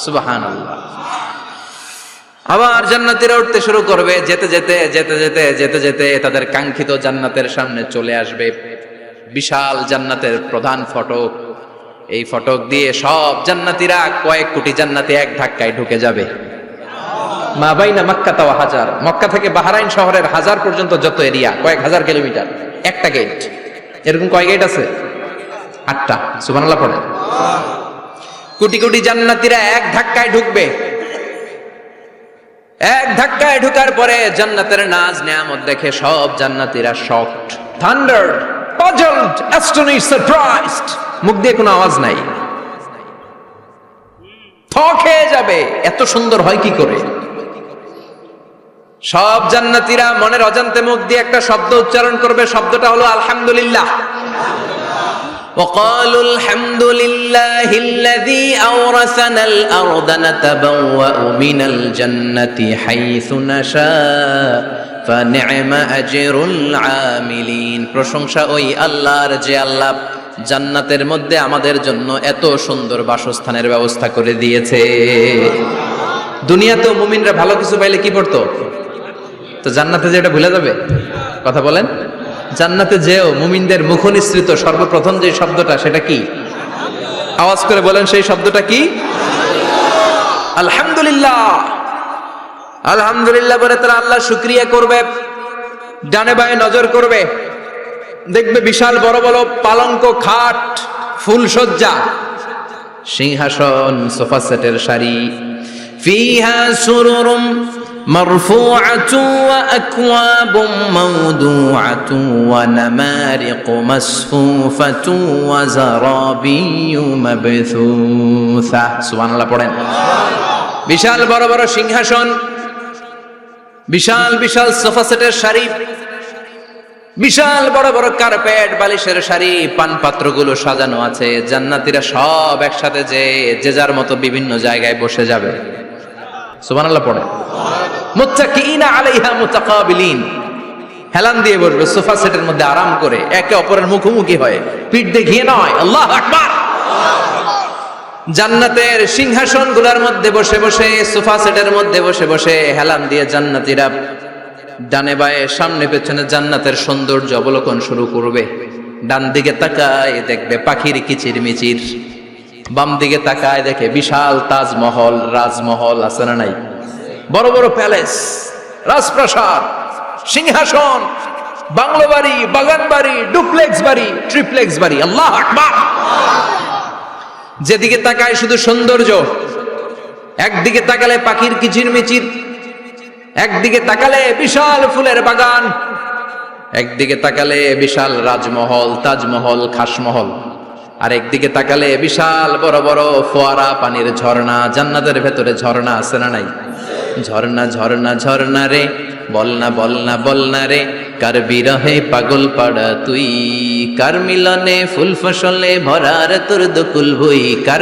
[SPEAKER 1] সুবহানাল্লাহ। আবার জান্নাতীরা উঠতে শুরু করবে। যেতে যেতে যেতে যেতে যেতে যেতে তাদের কাঙ্ক্ষিত জান্নাতের সামনে চলে আসবে। বিশাল জান্নাতের প্রধান ফটক। এই ফটক দিয়ে সব জান্নাতীরা, কয়েক কোটি জান্নাতি এক ধাক্কায় ঢুকে যাবে। মা বাইনা মক্কা ওয়া হাজার, মক্কা থেকে বাহরাইন শহরের হাজার পর্যন্ত যত এরিয়া, কয়েক হাজার কিলোমিটার, একটা গেট। এরকম কয় গেট আছে? 8টা। সুবহানাল্লাহ পড়ে। কোটি কোটি জান্নাতীরা এক ধাক্কায় ঢুকবে। এক ধাক্কায় ঢুকার পরে জান্নাতের নাজ নিয়ামত দেখে সব জান্নাতীরা শকড, থান্ডার্ড, পাজলড, অ্যাস্টনিশড, সারপ্রাইজড। মুখ দিয়ে কোনো আওয়াজ নাই, থক হয়ে যাবে। এত সুন্দর হয় কি করে? সব জান্নাতীরা মনের অজান্তে মুখ দিয়ে একটা শব্দ উচ্চারণ করবে। শব্দটা হলো আলহামদুলিল্লাহ। وقالوا الحمد لله الذي أورثنا الأرض نتبوأ من الجنة حيث نشاء فنعم أجر العاملين। প্রশংসা ওই আল্লাহর যে আল্লাহ জান্নাতের মধ্যে আমাদের জন্য এত সুন্দর বাসস্থানের ব্যবস্থা করে দিয়েছে। দুনিয়াতেও মুমিনরা ভালো কিছু পাইলে কি করতো? তো জান্নাতে যে এটা ভুলে যাবে? কথা বলেন। জান্নাতে যেও মুমিনদের মুখ নিঃসৃত সর্বপ্রথম যে শব্দটা, সেটা কি? আওয়াজ করে বলেন, সেই শব্দটা কি? আলহামদুলিল্লাহ। আলহামদুলিল্লাহ বলে তারা আল্লাহ শুকরিয়া করবে। ডানে বায়ে নজর করবে, দেখবে বিশাল বড় বড় পালঙ্ক, খাট, ফুলসজ্জা, সিংহাসন, সোফা সেটের সারি। ফিহা সুরুরুম مرفوعة وأكواب موضوعة ونمارق مصفوفة وزرابي مبثوثة। سبحان الله পড়েন। বিশাল বড় বড় সিংহাসন, বিশাল বিশাল সোফা সেটের সারি, বিশাল বড় বড় কার্পেট, বালিশের সারি, পানপাত্রগুলো সাজানো আছে। জান্নাতীরা সব একসাথে যে যার মতো বিভিন্ন জায়গায় বসে যাবে। সুবহানাল্লাহ পড়ে। মুত্তাকিইনা আলাইহা মুতাকাবিলিন, হেলান দিয়ে বসবে সোফা সেটের মধ্যে আরাম করে, একে অপরের মুখোমুখি হয়ে, পিঠ দেখিয়ে নয়। আল্লাহু আকবার। জান্নাতের সিংহাসনগুলোর মধ্যে বসে বসে, সোফা সেটের মধ্যে বসে বসে হেলান দিয়ে জান্নাতীরা ডানে বায়ে সামনে পেছনে জান্নাতের সৌন্দর্য অবলোকন শুরু করবে। ডান দিকে তাকায় দেখবে পাখির কিচিরমিচির, বাম দিকে তাকায় দেখে বিশাল তাজমহল, রাজমহল আছে না নাই? বড় বড় প্যালেস, রাজপ্রাসাদ, সিংহাসন, বাংলো বাড়ি, বাগান বাড়ি, ডুপ্লেক্স বাড়ি, ট্রিপ্লেক্স বাড়ি। আল্লাহু আকবার। যেদিকে তাকায় শুধু সৌন্দর্য। একদিকে তাকালে পাখির কিচিরমিচির, একদিকে তাকালে বিশাল ফুলের বাগান, একদিকে তাকালে বিশাল রাজমহল, তাজমহল, খাসমহল, আর একদিকে তাকালে বিশাল বড় বড় ফোয়ারা, পানির ঝর্ণা। জান্নাতের ভেতরে ঝর্ণা আছে না নাই? ঝর্ণা ঝর্ণা ঝর্ণা রে, বলনা বলনা বলনা রে, কার বিরহে পাগল পাড়া তুই, কার মিলনে ফুল ফসলে ভরার তোর দুকুল ভুই, কার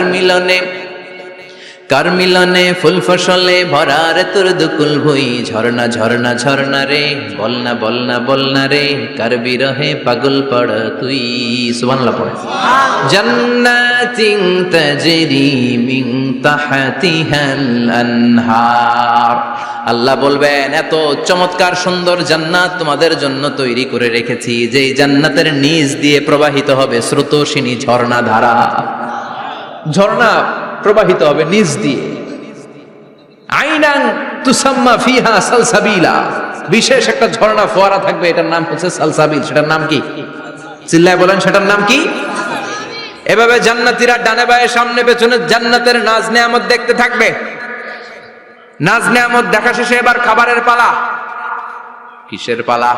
[SPEAKER 1] মিলনে ফুল ফসলে ভরার তোর দুকুল ভুই। ঝর্ণা ঝর্ণা ঝর্ণা রে, বলনা বলনা বলনা রে, কার বিরহে পাগল পাড়া তুই। সুবহানাল্লাহ পড়ে। জান্নাতিন তাজরি মিন তাহতিহাল আনহার। আল্লাহ বলবেন এত চমৎকার সুন্দর জান্নাত তোমাদের জন্য তৈরি করে রেখেছি, যে জান্নাতের নিচ দিয়ে প্রবাহিত হবে স্রোতস্বিনী ঝর্ণা ধারা। ঝর্ণা প্রবাহিত হবে নিচ দিয়ে। আইনান তুসাম্মা ফিহা সালসাবিলা, বিশেষ একটা ঝর্ণা ফোয়ারা থাকবে, এটার নাম হচ্ছে সালসাবিল। সেটার নাম কি? চিল্লায় বলেন, সেটার নাম কি? এভাবে জান্নাতীরা ডানে বায়ে সামনে পেছনে জান্নাতের নাজ নেয়ামত দেখতে থাকবে। নাজ নেয়ামত দেখা শেষে এবার খাবারের পালা। কিসের পালা?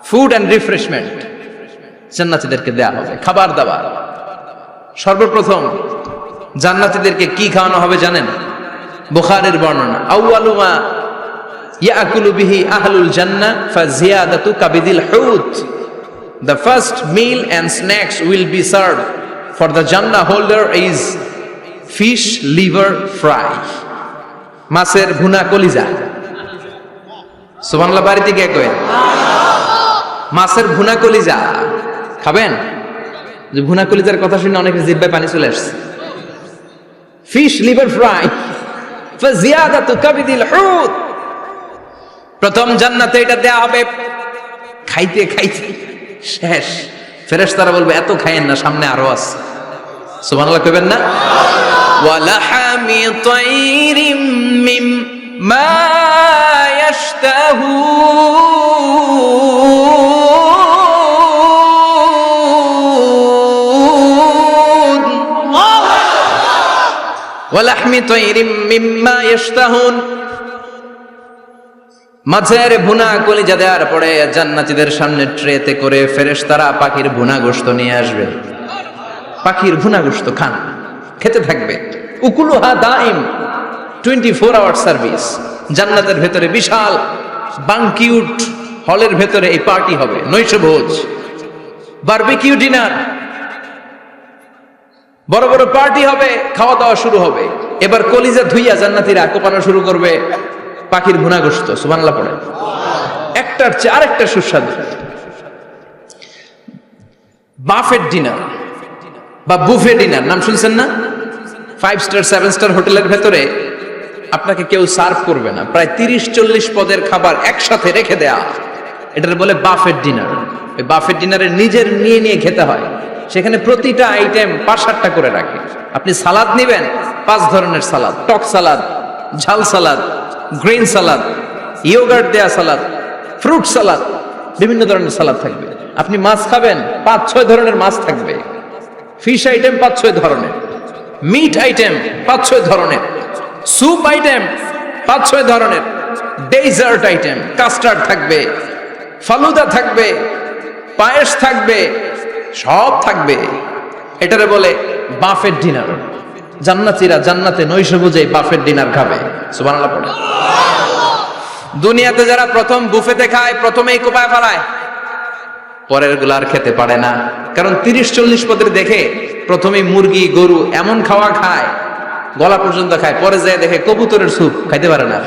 [SPEAKER 1] ফুড এন্ড রিফ্রেশমেন্ট জান্নাতীদেরকে দেয়া হবে, খাবার দাবার। সর্বপ্রথম জান্নাতীদেরকে কি খাওয়ানো হবে জানেন? বুখারীর বর্ণনা, আউয়ালু মা ইয়াকুলু বিহি আহলুল জান্নাহ ফাজিয়াদাতু কাবিদিল হুত। The first meal and snacks will be served for the Jannah holder is fish liver fry. মাছের ভুনা কলিজা। সুবহানাল্লাহ, বাড়িতে কে কয় মাছের ভুনা কলিজা খাবেন? যে ভুনা কলিজার কথা শুনে অনেকের জিহ্বায় পানি চলে আসছে। ফিশ লিভার ফ্রাই ফাজিয়াদাতু কাবিদিল হুত, প্রথম জান্নাতে এটা দেয়া হবে। খাইতে খাইতে শেষ, ফেরেশতারা বলবে এত খাইয়েন না, সামনে আরো আছে। সুবহানাল্লাহ কইবেন না? ওয়া লাহামি তাইরিম মিম্মা ইয়াশতাহুন, ওয়া লাহমি তাইরিম মিম্মা ইয়াশতাহুন। মাছের ভুনা কলিজা দেওয়ার পরে জান্নাতীদের সামনে ট্রেতে করে ফেরেশতারা পাখির ভুনা গোশত নিয়ে আসবে। পাখির ভুনা গোশত খান, খেতে থাকবে। উকুলুহা দাইম, 24 আওয়ার সার্ভিস। জান্নাতের ভেতরে বিশাল বানকিউট হলের ভেতরে এই পার্টি হবে, নৈশভোজ, বারবিকিউ ডিনার, বড় বড় পার্টি হবে, খাওয়া দাওয়া শুরু হবে। এবার কলিজা ধুইয়া জান্নাতীরা কোপানো শুরু করবে পাখির ভুনা গোশত। সুবহানাল্লাহ পড়ে। একটার চেয়ে আরেকটা সুস্বাদু। বাফেট ডিনার বা বুফে ডিনার নাম শুনছেন না? 5 স্টার 7 স্টার হোটেলের ভেতরে আপনাকে কেউ সার্ভ করবে না, প্রায় 30-40 পদের খাবার একসাথে রেখে দেয়া, এটার বলে বাফেট ডিনার। এই বাফেট ডিনারে নিজের নিয়ে নিয়ে খেতে হয়। সেখানে প্রতিটা আইটেম 5-7টা করে রাখে। আপনি সালাদ নেবেন, 5 ধরনের সালাদ, টক সালাদ, ঝাল সালাদ, গ্রিন সালাদ, ইয়োগার্ট দেয়া সালাদ, ফ্রুট সালাদ, বিভিন্ন ধরনের সালাদ থাকবে। আপনি মাছ খাবেন, 5-6 ধরনের মাছ থাকবে। ফিশ আইটেম 5-6 ধরনের, মিট আইটেম 5-6 ধরনের, স্যুপ আইটেম 5-6 ধরনের, ডেজার্ট আইটেম, কাস্টার্ড থাকবে, ফালুদা থাকবে, পায়েস থাকবে, সব থাকবে। এটারে বলে বাফেট ডিনার। জান্নাতীরা জান্নাতে নৈশভোজে বাফেট ডিনার খাবে। সুবহানাল্লাহ পড়ে। দুনিয়াতে যারা প্রথম বুফেতে খায়, প্রথমেই কোপায় ফেলায়, পরের গুলো আর খেতে পারে না। কারণ 30-40 পদের দেখে প্রথমেই মুরগি গরু এমন খাওয়া খায়, গলা পর্যন্ত খায়, পরে যায় দেখে কবুতরের স্যুপ খাইতে পারে না।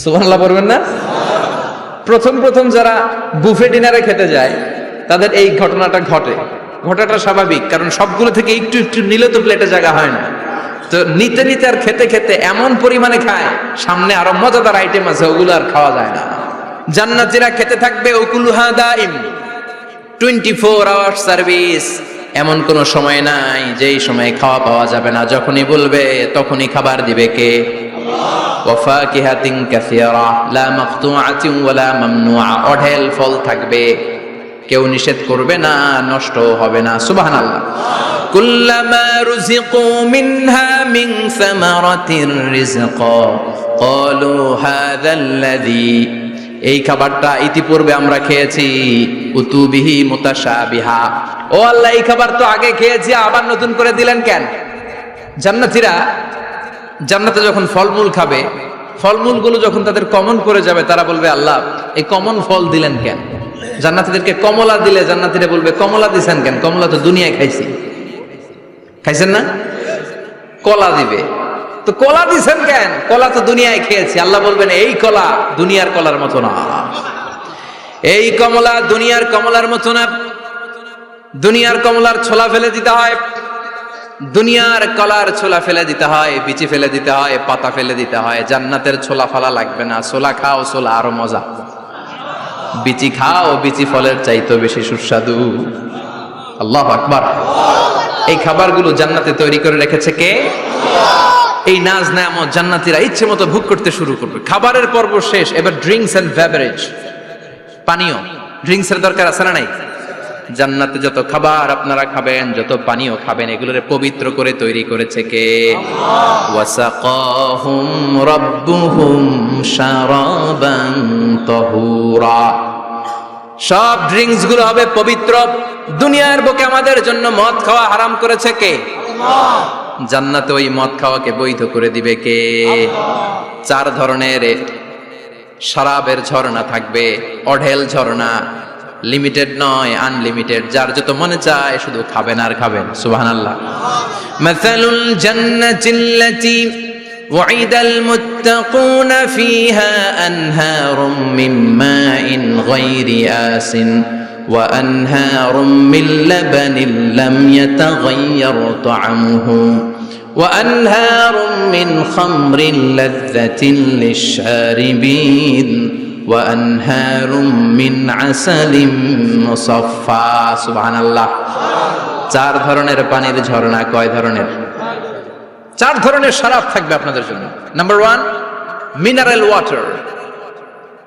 [SPEAKER 1] সুবহানাল্লাহ পড়বেন না? প্রথম প্রথম যারা বুফে ডিনারে খেতে যায় তাদের এই ঘটনাটা ঘটে। ঘটাটা স্বাভাবিক, কারণ সবগুলো থেকে একটু একটু নিলে তো প্লেটে জায়গা হয় না। তো নিতে নিতে আর খেতে খেতে এমন পরিমাণে খায়, সামনে আরো মজাদার আইটেম আছে, ওগুলো আর খাওয়া যায় না। জান্নাতীরা খেতে থাকবে উকুলুহা দাইম, 24 আওয়ার সার্ভিস। এমন কোন সময় নাই যেই সময় খাওয়া পাওয়া যাবে না। যখনই বলবে তখনই খাবার দিবে কে? ওয়া ফাকিহাতিন কাসীরা লা মাকতুআতিন ওয়ালা মামনুআ। অঢেল ফল থাকবে, কেউ নিষেধ করবে না, নষ্ট হবে না। সুবহানাল্লাহ। কুল্লামা রুজিকু মিনহা মিন সামারাতির রিজকা ক্বালু হাযাল্লাযী, এই খাবারটা ইতিপূর্বে আমরা খেয়েছি, উতুবিহি মুতাশাবিহা। ও আল্লাহ, এই খাবার তো আগে খেয়েছি, আবার নতুন করে দিলেন কেন? জান্নাতীরা জান্নাতে যখন ফলমূল খাবে, ফলমূলগুলো যখন তাদের কমন করে যাবে, তারা বলবে আল্লাহ এই কমন ফল দিলেন কেন? জান্নাতীদেরকে কমলা দিলে জান্নাতীরা বলবে কমলা দিছেন কেন? কমলা তো দুনিয়ায় খাইছি। খাইছেন না? কলা দিবে, তো কলা দিছেন কেন? কলা তো দুনিয়ায় খেয়েছি। আল্লাহ বলবেন এই কলা দুনিয়ার কলার মতো না, এই কমলা দুনিয়ার কমলার মতো না। দুনিয়ার কমলার ছোলা ফেলে দিতে হয়, দুনিয়ার কলার ছোলা ফেলে দিতে হয়, বিচি ফেলে দিতে হয়, পাতা ফেলে দিতে হয়। জান্নাতের ছোলা ফালা লাগবে না। ছোলা খাও, ছোলা আরো মজা। বিচি খাও, বিচি ফলের চাইতে বেশি সুস্বাদু। আল্লাহু আকবার। এই খাবারগুলো জান্নাতে তৈরি করে রেখেছে কে? এই নাজ নেয়ামত জান্নাতীরা ইচ্ছে মতো ভোগ করতে শুরু করবে। খাবারের পর্ব শেষ, এবার ড্রিঙ্কস এন্ড বেভারেজ, পানীয়। ড্রিঙ্কস এর দরকার আছে না নাই? জান্নাতে যত খাবার আপনারা খাবেন, যত পানীয় খাবেন, এগুলোরে পবিত্র করে তৈরি করেছে কে? ওয়াসাকাহুম রাব্বুহুম শারাবান তাহুরা। সব ড্রিঙ্কস গুলো হবে পবিত্র। দুনিয়ার বুকে আমাদের জন্য মদ খাওয়া হারাম করেছে কে? আল্লাহ। জান্নাতে ওই মদ খাওয়াকে বৈধ করে দিবে কে? আল্লাহ। 4 ধরনের শরাবের ঝর্ণা থাকবে, অঢেল ঝর্ণা, লিমিটেড নয়, আনলিমিটেড। যার যত মনে চায় শুধু খাবেন আর খাবেন। সুবহানাল্লাহ। মাসালুল জান্নাতিল্লাতী ওয়াইদাল মুত্তাকুনা ফীহা আনহারুম মিন মাইন গায়রি আসিন ওয়া আনহারুম মিন লাবানিন লাম ইয়াতাগায়্যার তা'আমুহু ওয়া আনহারুম মিন খামরিন লাযযাতিন লিশ-শারিবিন ওয়া আনহারুম মিন আসালিম মুসাফফা। সুবহানাল্লাহ। 4 ধরনের পানির ঝর্ণা। কয় ধরনের? 4 ধরনের শরাব থাকবে আপনাদের জন্য। নাম্বার 1 মিনারেল ওয়াটার,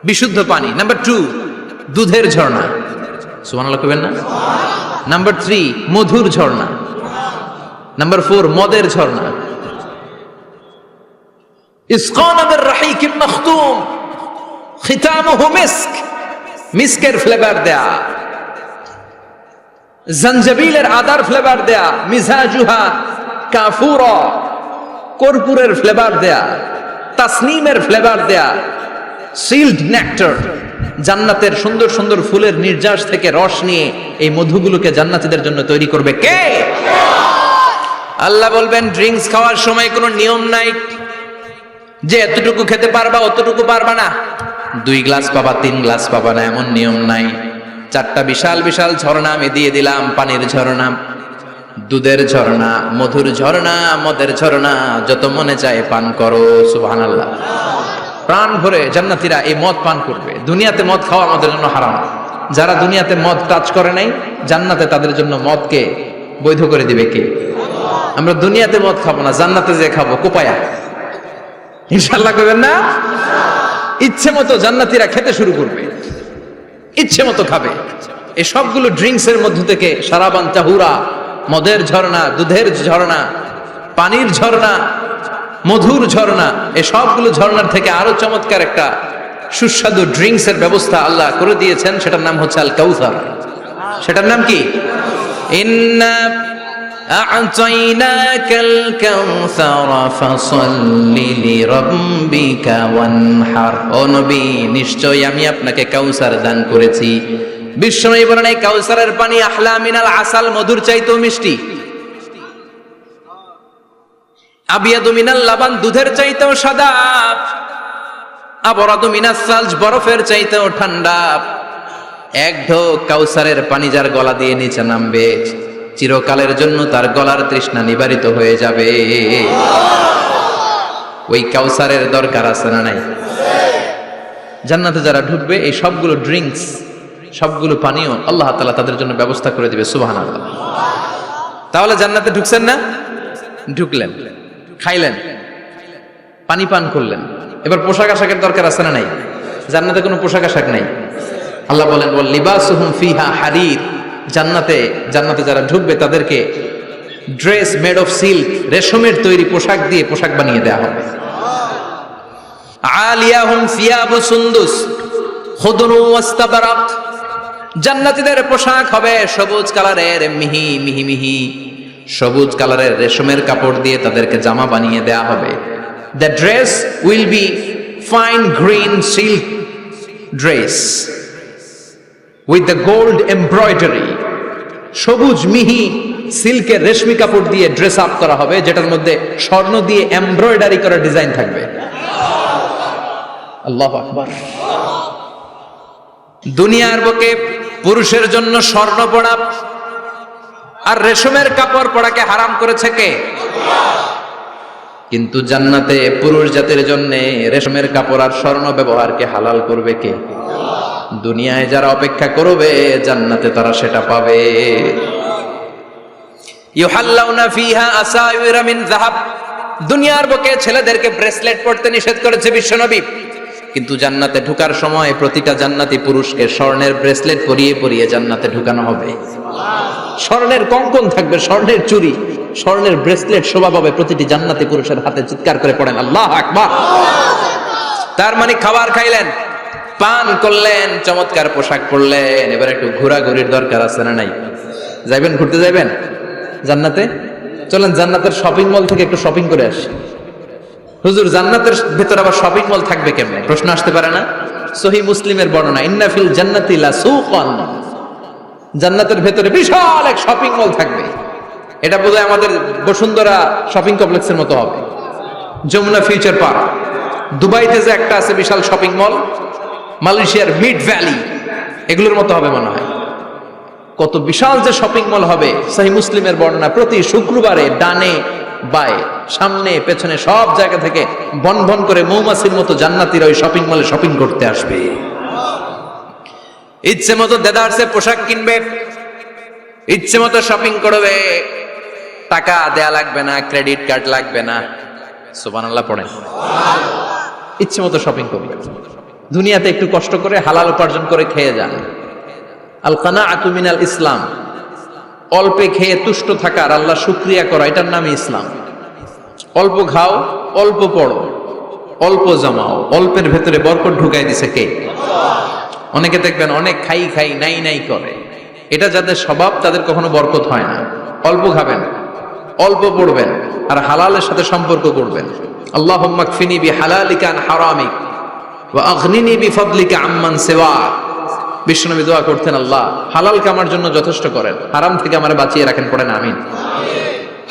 [SPEAKER 1] বিশুদ্ধ পানি। নাম্বার 2 দুধের ঝর্ণা। সুবহানাল্লাহ কইবেন না? নাম্বার 3 মধুর ঝর্ণা। নাম্বার 4 মদের ঝর্ণা। ইসকানা বির রাহিকিম মাখতুম খিতামুহু মিস্ক, মিস্কের ফ্লেভার দেয়া। জঞ্জাবিলের আদার ফ্লেভার দেয়া। মিজাজুহা কাফুরা, কর্পূরের ফ্লেভার দেয়া। তাসনিমের ফ্লেভার দেয়া। সিল্ড নেক্টার, জান্নাতের সুন্দর সুন্দর ফুলের নির্যাস থেকে রস নিয়ে এই মধুগুলোকে জান্নাতীদের জন্য তৈরি করবে কে? আল্লাহ বলবেন ড্রিঙ্কস খাওয়ার সময় কোনো নিয়ম নাই যে এতটুকু খেতে পারবা অতটুকু পারবা না, 2 গ্লাস পাবা 3 গ্লাস পাবা না, এমন নিয়ম নাই। 4টা বিশাল বিশাল ঝর্ণা আমি দিয়ে দিলাম। পানির ঝর্ণা, দুধের ঝর্ণা, মধুর ঝর্ণা, মদের ঝর্ণা। যত মনে চায় পান করো। সুবহানাল্লাহ। প্রাণ ভরে জান্নাতীরা এই মদ পান করবে। দুনিয়াতে মদ খাওয়া আমাদের জন্য হারাম। যারা দুনিয়াতে মদ টাচ করে নাই, জান্নাতে তাদের জন্য মদকে বৈধ করে দিবে কে? আমরা দুনিয়াতে মদ খাবো না, জান্নাতে যে খাবো কোপায়া। ইনশাআল্লাহ কইবেন না? ইচ্ছে মতো জান্নাতীরা খেতে শুরু করবে, ইচ্ছে মতো খাবে। এই সবগুলো ড্রিঙ্কস এর মধ্য থেকে শারাবান তাহুরা, মদের ঝর্ণা, দুধের ঝর্ণা, পানির ঝর্ণা, মধুর ঝর্ণা, এই সবগুলো ঝর্ণার থেকে আরো চমৎকার একটা সুস্বাদু ড্রিঙ্কস এর ব্যবস্থা আল্লাহ করে দিয়েছেন। সেটার নাম হচ্ছে আল কাউসার। সেটার নাম কি? ইন্না আ'তাইনাকাল কাউসার ফাসাল্লি লিরাব্বিকা ওয়ানহার। ও নবী, নিশ্চয়ই আমি আপনাকে কাউসার দান করেছি। বিশ্বনবী বলেন এই কাউসারের পানি আহলা মিনাল আসাল, মধুর চাইতেও মিষ্টি। আবিয়াদু মিনাল লাবান, দুধের চাইতেও সাদা। আবরাদু মিনাস সালজ, বরফের চাইতেও ঠান্ডা। এক ঢোক কাউসারের পানি যার গলা দিয়ে নিচে নামবে, চিরকালের জন্য তার গলার তৃষ্ণা নিবারিত হয়ে যাবে। ওই কাউসারের দরকার আছে না নাই? জান্নাতে যারা ঢুকবে এই সবগুলো ড্রিঙ্কস, সবগুলো পানীয় আল্লাহ তাআলা তাদের জন্য ব্যবস্থা করে দিবে। সুবহানাল্লাহ। তাহলে জান্নাতে ঢুকছেন না? ঢুকলেন, খাইলেন, পানি পান করলেন। এবার পোশাক আশাকের দরকার আছে না নাই? জান্নাতে কোনো পোশাক আশাক নাই। আল্লাহ বলেন ওয়াল লিবাসুহুম ফিহা হারির। জান্নাতে যারা ঢুকবে তাদেরকে ড্রেস মেড অফ সিল্ক, রেশমের তৈরি পোশাক দিয়ে পোশাক বানিয়ে দেওয়া হবে। আলিয়াহুম সিয়াবু সুন্দুস খুদরু ওয়াস্তাবরাক। জান্নাতীদের পোশাক হবে সবুজ কালারের, মিহি মিহি মিহি সবুজ কালারের রেশমের কাপড় দিয়ে তাদেরকে জামা বানিয়ে দেওয়া হবে। The dress will be fine green silk dress with the gold embroidery. সবুজ মিহি সিল্কের রেশমি কাপড় দিয়ে ড্রেস আপ করা হবে, যেটার মধ্যে স্বর্ণ দিয়ে এমব্রয়ডারি করা ডিজাইন থাকবে। আল্লাহু আকবার। দুনিয়ার বুকে পুরুষের জন্য স্বর্ণ পরা আর রেশমের কাপড় পরাকে হারাম করেছে কে? কিন্তু জান্নাতে পুরুষ জাতির জন্য রেশমের কাপড় আর স্বর্ণ ব্যবহারকে হালাল করবে কে? দুনিয়ায় যারা অপেক্ষা করবে জান্নাতে তারা সেটা পাবে। ইউহাল্লাউনা ফিহা আসাইরা মিন যাহাব। দুনিয়ার বুকে ছেলেদেরকে ব্রেসলেট পরতে নিষেধ করেছে বিশ্বনবী, কিন্তু জান্নাতে ঢোকার সময় প্রতিটা জান্নাতি পুরুষকে স্বর্ণের ব্রেসলেট পরিয়ে পরিয়ে জান্নাতে ঢুকানো হবে। স্বর্ণের কঙ্কন থাকবে, স্বর্ণের চুড়ি, স্বর্ণের ব্রেসলেট শোভা পাবে প্রতিটি জান্নাতি পুরুষের হাতে। চিৎকার করে পড়েন আল্লাহু আকবার। তার মানে খাবার খাইলেন, পান করলেন, চমৎকার পোশাক পরলেন, এবার একটু ঘোরাঘুরির দরকার আছে না নাই? যাইবেন, ঘুরতে যাইবেন জান্নাতে? চলেন জান্নাতের শপিং মল থেকে একটু শপিং করে আসি। হুজুর জান্নাতের ভেতর আবার শপিং মল থাকবে কেমনে? প্রশ্ন আসতে পারে না? সহিহ মুসলিমের বর্ণনা, ইন্না ফিল জান্নাতি লা সুকান জান্নাতের ভেতরে বিশাল এক শপিং মল থাকবে। এটা বোধহয় আমাদের বসুন্ধরা শপিং কমপ্লেক্সের মতো হবে, যমুনা ফিউচার পার্ক। দুবাইতে যে একটা আছে বিশাল শপিং মল, মালয়েশিয়ার মিড ভ্যালি, এগুলোর মতো হবে মনে হয়। কত বিশাল যে শপিং মল হবে। সহিহ মুসলিমের বর্ণনা, প্রতি শুক্রবারে ডানে বায়ে সামনে পেছনে সব জায়গা থেকে বন বন করে মৌমাছির মতো জান্নাতীরা ওই শপিং মলে শপিং করতে আসবে। ইচ্ছে মতো দেদারসে পোশাক কিনবে, ইচ্ছে মতো শপিং করবে, টাকা দেয়া লাগবে না, ক্রেডিট কার্ড লাগবে না। সুবহানাল্লাহ পড়েন। ইচ্ছে মতো শপিং করবে। দুনিয়াতে একটু কষ্ট করে হালাল উপার্জন করে খেয়ে যান। আল কানাআতু মিনাল ইসলাম, অল্পে খেয়ে তুষ্ট থাকার, আল্লাহ শুকরিয়া করা, এটার নামই ইসলাম। অল্প খাও, অল্প পড়ো, অল্প জমাও, অল্পের ভেতরে বরকত ঢুকাই দিছে কে? অনেকে দেখবেন অনেক খাই খাই নাই নাই করে, এটা যাদের স্বভাব তাদের কখনো বরকত হয় না। অল্প খাবেন, অল্প পড়বেন, আর হালালের সাথে সম্পর্ক করবেন। আল্লাহুম্মা কফিনি বিহালালিকা আন হারামিক ওয়া আগনিনি বিফাদলিকা আম্মান সিওয়া। বিশ্বনবী দোয়া করতেন, আল্লাহ হালালকে আমার জন্য যথেষ্ট করেন, হারাম থেকে আমারে বাঁচিয়ে রাখেন। পড়েন আমিন।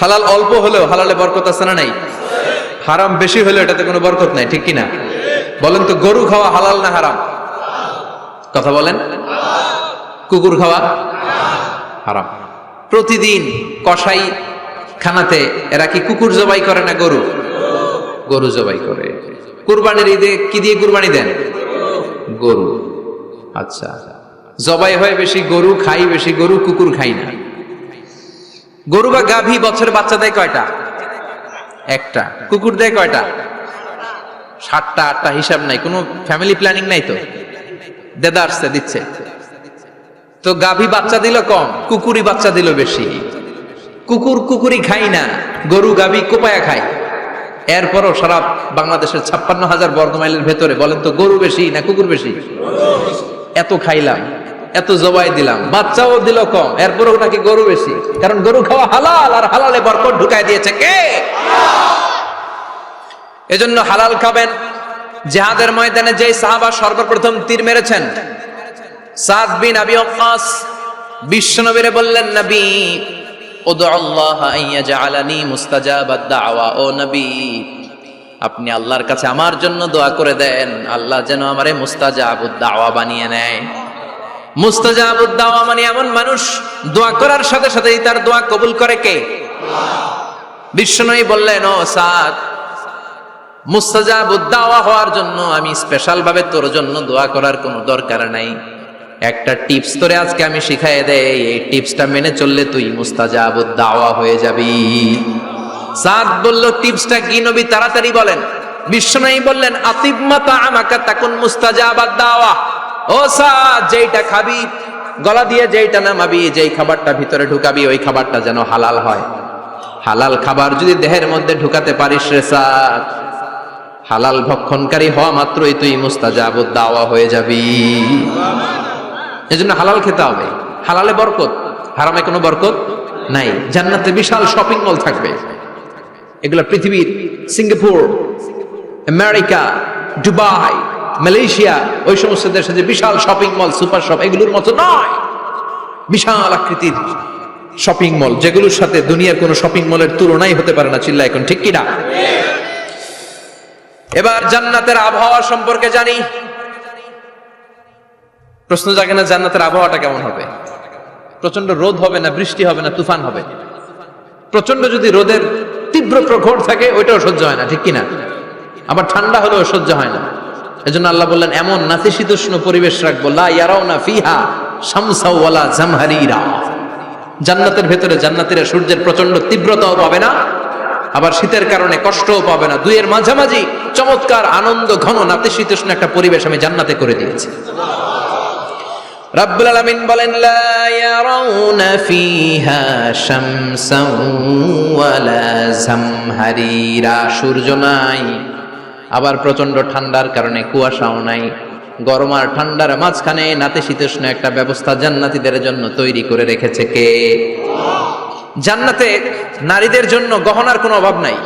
[SPEAKER 1] হালাল অল্প হলেও হালালে বরকত আছে না নাই? হারাম বেশি হলেও এটাতে কোনো বরকত নাই, ঠিক কিনা? বলেন তো, গরু খাওয়া হালাল না হারাম? কথা বলেন। কুকুর খাওয়া হারাম। প্রতিদিন কসাই খানাতে এরা কি কুকুর জবাই করে না গরু? গরু জবাই করে। কুরবানির ঈদে কি দিয়ে কুরবানি দেন? গরু। আচ্ছা, জবাই হয় বেশি গরু, খাই বেশি গরু, কুকুর খাই না। গরু বা গাভী বছরে বাচ্চা দেয় কয়টা? একটা। কুকুর দেয় কয়টা? 7টা 8টা, হিসাব নাই, কোনো ফ্যামিলি প্ল্যানিং নাই তো, দেদারসে দিচ্ছে। তো গাভী বাচ্চা দিল কম, কুকুরি বাচ্চা দিল বেশি। কুকুরি খাই না, গরু গাভী কোপায়া খায়। এরপরও সারা বাংলাদেশের 56,000 বর্গমাইলের ভেতরে বলেন তো, গরু বেশি না কুকুর বেশি? এত খাইলাম, এত জবাই দিলাম, বাচ্চাও দিল কম, এরপরও নাকি গরু বেশি। কারণ গরু খাওয়া হালাল, আর হালালে বরকত ঢুকায় দিয়েছে কে? এজন্য হালাল খাবেন। জিহাদের ময়দানে যেই সাহাবা সর্বপ্রথম তীর মেরেছেন, সাদ বিন আবি ওয়াক্কাস, বিশ্বনবীরে বললেন, নবী উদু আল্লাহ আইয়াজআলানি মুস্তাজাবাদ দাওয়া। ও নবী, আপনি আল্লাহর কাছে আমার জন্য দোয়া করে দেন, আল্লাহ যেন আমারে মুস্তাজাবুদ দাওয়া বানিয়ে নেয়। মুস্তাজাবুদ দাওয়া মানে এমন মানুষ, দোয়া করার সাথে সাথেই তার দোয়া কবুল করে কে? বিশ্বনবী বললেন, ও সাদ, মুস্তাজাবুদ দাওয়া হওয়ার জন্য আমি স্পেশাল ভাবে তোর জন্য দোয়া করার কোনো দরকার নাই। একটা টিপস তোরে আজকে আমি শিখাই দেই, এই টিপসটা মেনে চললে তুই মুস্তাজাবুদ দাওয়া হয়ে যাবি। সাদ বলল, টিপসটা কি নবী? তাড়াতাড়ি বলেন। বিশ্বনবী বললেন, আতিব মাতা আমাকা তাকুন মুস্তাজাবাদ দাওয়া। ও সাদ, যেইটা খাবি, গলা দিয়ে যেইটা নামাবি, যেই খাবারটা ভিতরে ঢুকাবি, ওই খাবারটা যেন হালাল হয়। হালাল খাবার যদি দেহের মধ্যে ঢুকাতে পারিস রে সাদ, হালাল ভক্ষণকারী হওয়া মাত্রই তুই মুস্তাজাবুদ দাওয়া হয়ে যাবি। এজন্য হালাল খেতে হবে। হালালে বরকত, হারামে কোনো বরকত নাই। জান্নাতে বিশাল শপিং মল থাকবে। এগুলো পৃথিবীর সিঙ্গাপুর, আমেরিকা, দুবাই, মালয়েশিয়া, ওই সমস্ত দেশে যে বিশাল শপিং মল, সুপার শপ, এগুলোর মতো নয়। বিশাল আকৃতির শপিং মল, যেগুলোর সাথে দুনিয়ার কোনো শপিং মলের তুলনাই হতে পারে না। চিল্লা এখন ঠিক কিনা? এবার জান্নাতের আবহাওয়া সম্পর্কে জানি। প্রশ্ন জাগে না, জান্নাতের আবহাওয়াটা কেমন হবে? প্রচন্ড রোদ হবে না, বৃষ্টি হবে না, তুফান হবে? প্রচন্ড যদি রোদের তীব্র প্রখর থাকে, ওইটাও সহ্য হয় না, ঠিক কিনা? আবার ঠান্ডা হলেও সহ্য হয় না। এজন্য আল্লাহ বললেন, এমন নাতিশীতোষ্ণ পরিবেশ রাখবো, লা ইয়ারাউনা ফিহা শামসা ওয়ালা জামহারিরা। জান্নাতের ভেতরে জান্নাতীরা সূর্যের প্রচন্ড তীব্রতাও পাবে না, আবার শীতের কারণে কষ্টও পাবে না। দুইয়ের মাঝামাঝি চমৎকার আনন্দ ঘন নাতিশীতোষ্ণ একটা পরিবেশ আমি জান্নাতে করে দিয়েছি। রাব্বুল আলামিন বলেন, লা ইয়ারাউনা ফিহা শামসান ওয়ালা জামহারিরা। সূর্য নাই, আবার প্রচন্ড ঠান্ডার কারণে কুয়াশাও নাই। গরম আর ঠান্ডার মাঝখানে নাতিশীতোষ্ণ একটা ব্যবস্থা জান্নাতীদের জন্য তৈরি করে রেখেছে কে? জান্নাতে নারীদের জন্য গহনার কোনো অভাব নাই।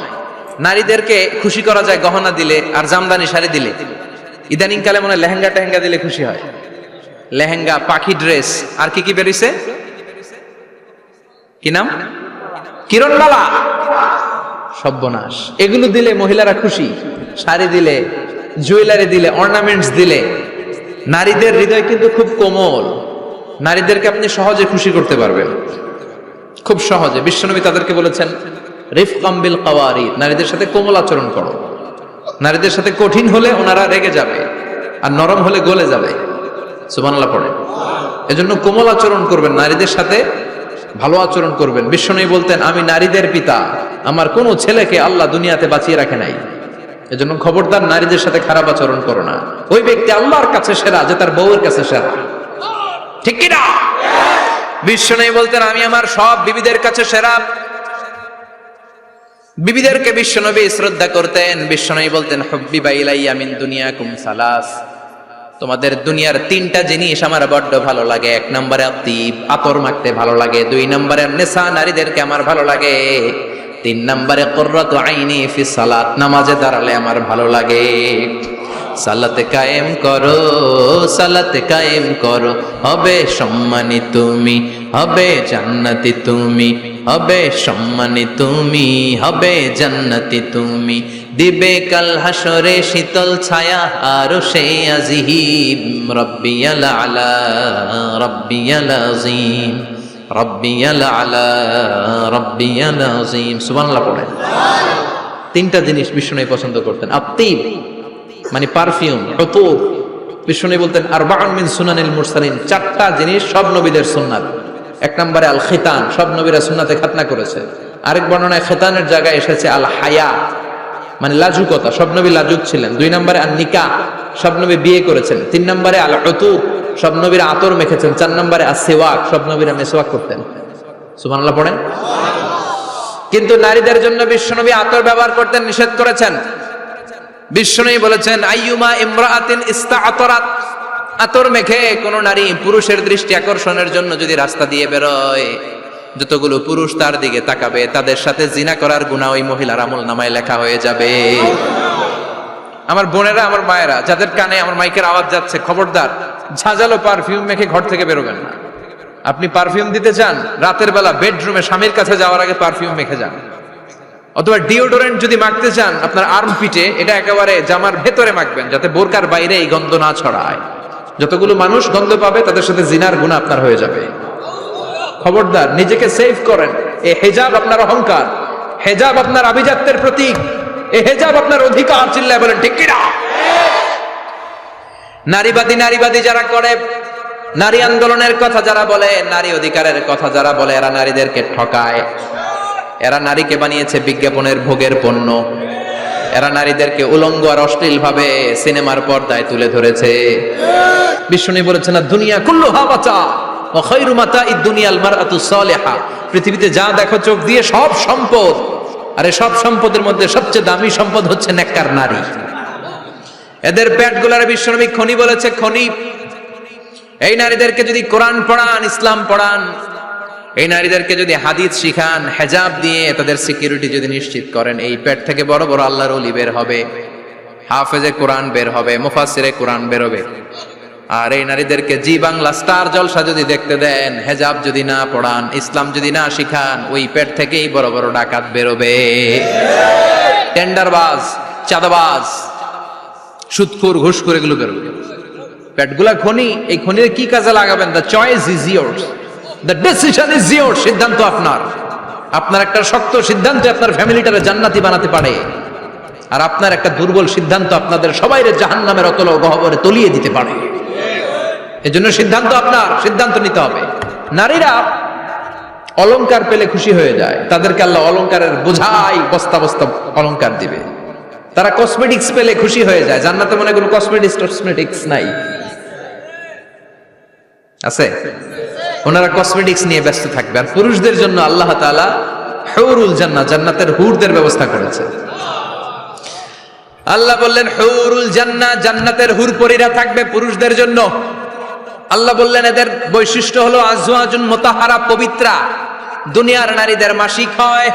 [SPEAKER 1] নারীদেরকে খুশি করা যায় গহনা দিলে আর জামদানি শাড়ি দিলে। ইদানিং কালে মনে লেহেঙ্গা টেহেঙ্গা দিলে খুশি হয়। লেহেঙ্গা, পাখি ড্রেস, আর কি কি বেরিয়েছে? কি নাম? কিরণমালা। সর্বনাশ। এগুলো দিলে মহিলারা খুশি, শাড়ি দিলে, জুয়েলারি দিলে, অর্নামেন্টস দিলে। নারীদের হৃদয় কিন্তু খুব কোমল, নারীদেরকে আপনি সহজে খুশি করতে পারবেন, খুব সহজে। বিশ্বনবী তাদেরকে বলেছেন রিফকাম বিল কাওয়ারিদ, নারীদের সাথে কোমল আচরণ করো। নারীদের সাথে কঠিন হলে ওনারা রেগে যাবে, আর নরম হলে গলে যাবে। সুবহানাল্লাহ পড়ে। এজন্য কোমল আচরণ করবেন, নারীদের সাথে ভালো আচরণ করবেন। বিশ্বনবী বলতেন আমি নারীদের পিতা, আমার কোনো ছেলেকে আল্লাহ দুনিয়াতে বাঁচিয়ে রাখে নাই, এজন্য খবরদার নারীদের সাথে খারাপ আচরণ করো না। ওই ব্যক্তি আল্লাহর কাছে সেরা যে তার বউয়ের কাছে সেরা, ঠিক কি না? বিশ্বনবী বলতেন আমি আমার সব বিবিদের কাছে সেরা। বিবিদেরকে বিশ্বনবী শ্রদ্ধা করতেন। বিশ্বনবী বলতেন হুব্বিবা ইলাইয়া মিন দুনিয়াকুম সালাস, তোমাদের দুনিয়ার তিনটা জিনিস আমার বড্ড ভালো লাগে। এক নম্বরে আতিব, আতর মাখতে ভালো লাগে। দুই নম্বরে নেশা, নারীদেরকে আমার ভালো লাগে। তিন নম্বরে কুররাতু আইনি ফি সালাত, নামাজে দাঁড়ালে আমার ভালো লাগে। সালাতে কায়েম করো, সালাতে কায়েম করো, হবে সম্মানী তুমি, হবে জান্নাতি তুমি, হবে সম্মানী তুমি, হবে জান্নাতি তুমি। দিবে কাল হাসরে শীতল ছায়া আরশে আজিম, রব্বিয়াল আলা, রব্বিয়াল আযীম, রব্বিয়াল আলা, রব্বিয়াল আযীম। সুবহানাল্লাহ পড়েন। তিনটা জিনিস বিষ্ণু পছন্দ করতেন। আতিব মানে পারফিউম, উতুর। বিষ্ণু বলতেন আরবাউন মিন সুনানিল মুরসালিন, চারটা জিনিস সব নবীদের সুন্নাত। এক নম্বরে আল খিতান, সব নবীরা সুন্নাতে খাতনা করেছে। আরেক বর্ণনায় খিতানের জায়গায় এসেছে আল হায়া, মানে লাজুকতা, সব নবী লাজুক ছিলেন। দুই নম্বরে আল নিকাহ, সব নবী বিয়ে করেছেন। তিন নম্বরে আল উতুর, সব নবীরা আতর মেখেছেন। চার নম্বরে আস সিওয়াক, সব নবীরা মিসওয়াক করতেন। সুবহানাল্লাহ পড়েন। কিন্তু নারীদের জন্য বিশ্বনবী আতর ব্যবহার করতে নিষেধ করেছেন। বিশ্বনবী বলেছেন আইয়ুমা ইমরাআতিন ইস্তাআতারাত, আতর মেখে কোন নারী পুরুষের দৃষ্টি আকর্ষণের জন্য যদি রাস্তা দিয়ে বেরোয়, যতগুলো পুরুষ তার দিকে তাকাবে তাদের সাথে জিনা করার গুনাহ ওই মহিলার আমলনামায় লেখা হয়ে যাবে। আমার বোনেরা, আমার মায়েরা, যাদের কানে আমার মাইকের আওয়াজ যাচ্ছে, খবরদার ঝাঁঝালো পারফিউম মেখে ঘর থেকে বেরোবেন না। আপনি পারফিউম দিতে চান, রাতের বেলা বেডরুমে স্বামীর কাছে যাওয়ার আগে পারফিউম মেখে যান। অথবা ডিওডোরেন্ট যদি মাখতে চান, আপনার আর্ম পিটে এটা একেবারে জামার ভেতরে মাখবেন, যাতে বোরকার বাইরে এই গন্ধ না ছড়ায়। যতগুলো মানুষ গন্ধ পাবে তাদের সাথে জিনার গুনাহ আপনার হয়ে যাবে। খবরদার, নিজেকে সেভ করেন। এই হিজাব আপনার অহংকার, হিজাব আপনার আভিজাত্যের প্রতীক, এই হিজাব আপনার অধিকার। চিল্লায় বলেন ঠিক কি না? নারীবাদী যারা করে, নারী আন্দোলনের কথা যারা বলে, নারী অধিকারের কথা যারা বলে, এরা নারীদেরকে ঠকায়। এরা নারীকে বানিয়েছে বিজ্ঞাপনের ভোগের পণ্য। এরা নারীদেরকে উলঙ্গ আর অশ্লীল ভাবে সিনেমার পর্দায় তুলে ধরেছে। বিষ্ণু বলেছেন না দুনিয়া কুল্লুহা মাতা ওয়া খায়রু মাতা'id দুনিয়াল মারআতু সালিহা, পৃথিবীতে যা দেখো চোখ দিয়ে সব সম্পদ, আর এই সব সম্পদের মধ্যে সবচেয়ে দামি সম্পদ হচ্ছে নেককার নারী। এদের পেটগুলার বিশ্বনবী খনি বলেছে, খনি। এই নারীদেরকে যদি কোরআন পড়ান, ইসলাম পড়ান, এই নারীদেরকে যদি হাদিস শিখান, হেজাব দিয়ে তাদের সিকিউরিটি যদি নিশ্চিত করেন, এই পেট থেকে বড় বড় আল্লাহর ওলি বের হবে, হাফেজে কোরআন বের হবে, মুফাসসিরে কোরআন বের হবে। আর এই নারীদেরকে জি বাংলা স্টার জলসা যদি দেখতে দেন, হেজাব যদি না পড়ান, ইসলাম যদি না শিখান, ওই পেট থেকেই বড় বড় ডাকাত বেরোবে, টেন্ডারবাজ, চাঁদাবাজ, সুদখোর, ঘুষখোর, এগুলো বেরোবে। পেটগুলা খনি, এই খনির কি কাজে লাগাবেন? The choice is years, the decision is years. সিদ্ধান্ত আপনার। আপনার একটা শক্ত সিদ্ধান্ত আপনার ফ্যামিলিটারে জান্নাতি বানাতে পারে, আর আপনার একটা দুর্বল সিদ্ধান্ত আপনাদের সবাইরে জাহান্নামের অতল গহ্বরে তলিয়ে দিতে পারে। এজন্য সিদ্ধান্ত আপনার, সিদ্ধান্ত নিতে হবে। নারীরা অলংকার পেলে খুশি হয়ে যায়, তাদেরকে আল্লাহ অলংকারের বোঝাই বস্তা বস্তা অলংকার দিবে। তারা কসমেটিক্স পেলে খুশি হয়ে যায়। জান্নাতে মনে কোনো কসমেটিক্স নাই, আছে? ওনারা কসমেটিক্স নিয়ে ব্যস্ত থাকবে। আর পুরুষদের জন্য আল্লাহ তাআলা হুরুল জান্নাহ, জান্নাতের হুরদের ব্যবস্থা করেছে। আল্লাহ বললেন হুরুল জান্নাহ, জান্নাতের হুর পরীরা থাকবে পুরুষদের জন্য। আল্লাহ বললেন এদের বৈশিষ্ট্য হলো আজওয়াজুন মুতাহহারা, পবিত্রা। দুনিয়ার নারীদের মাসিক হয়,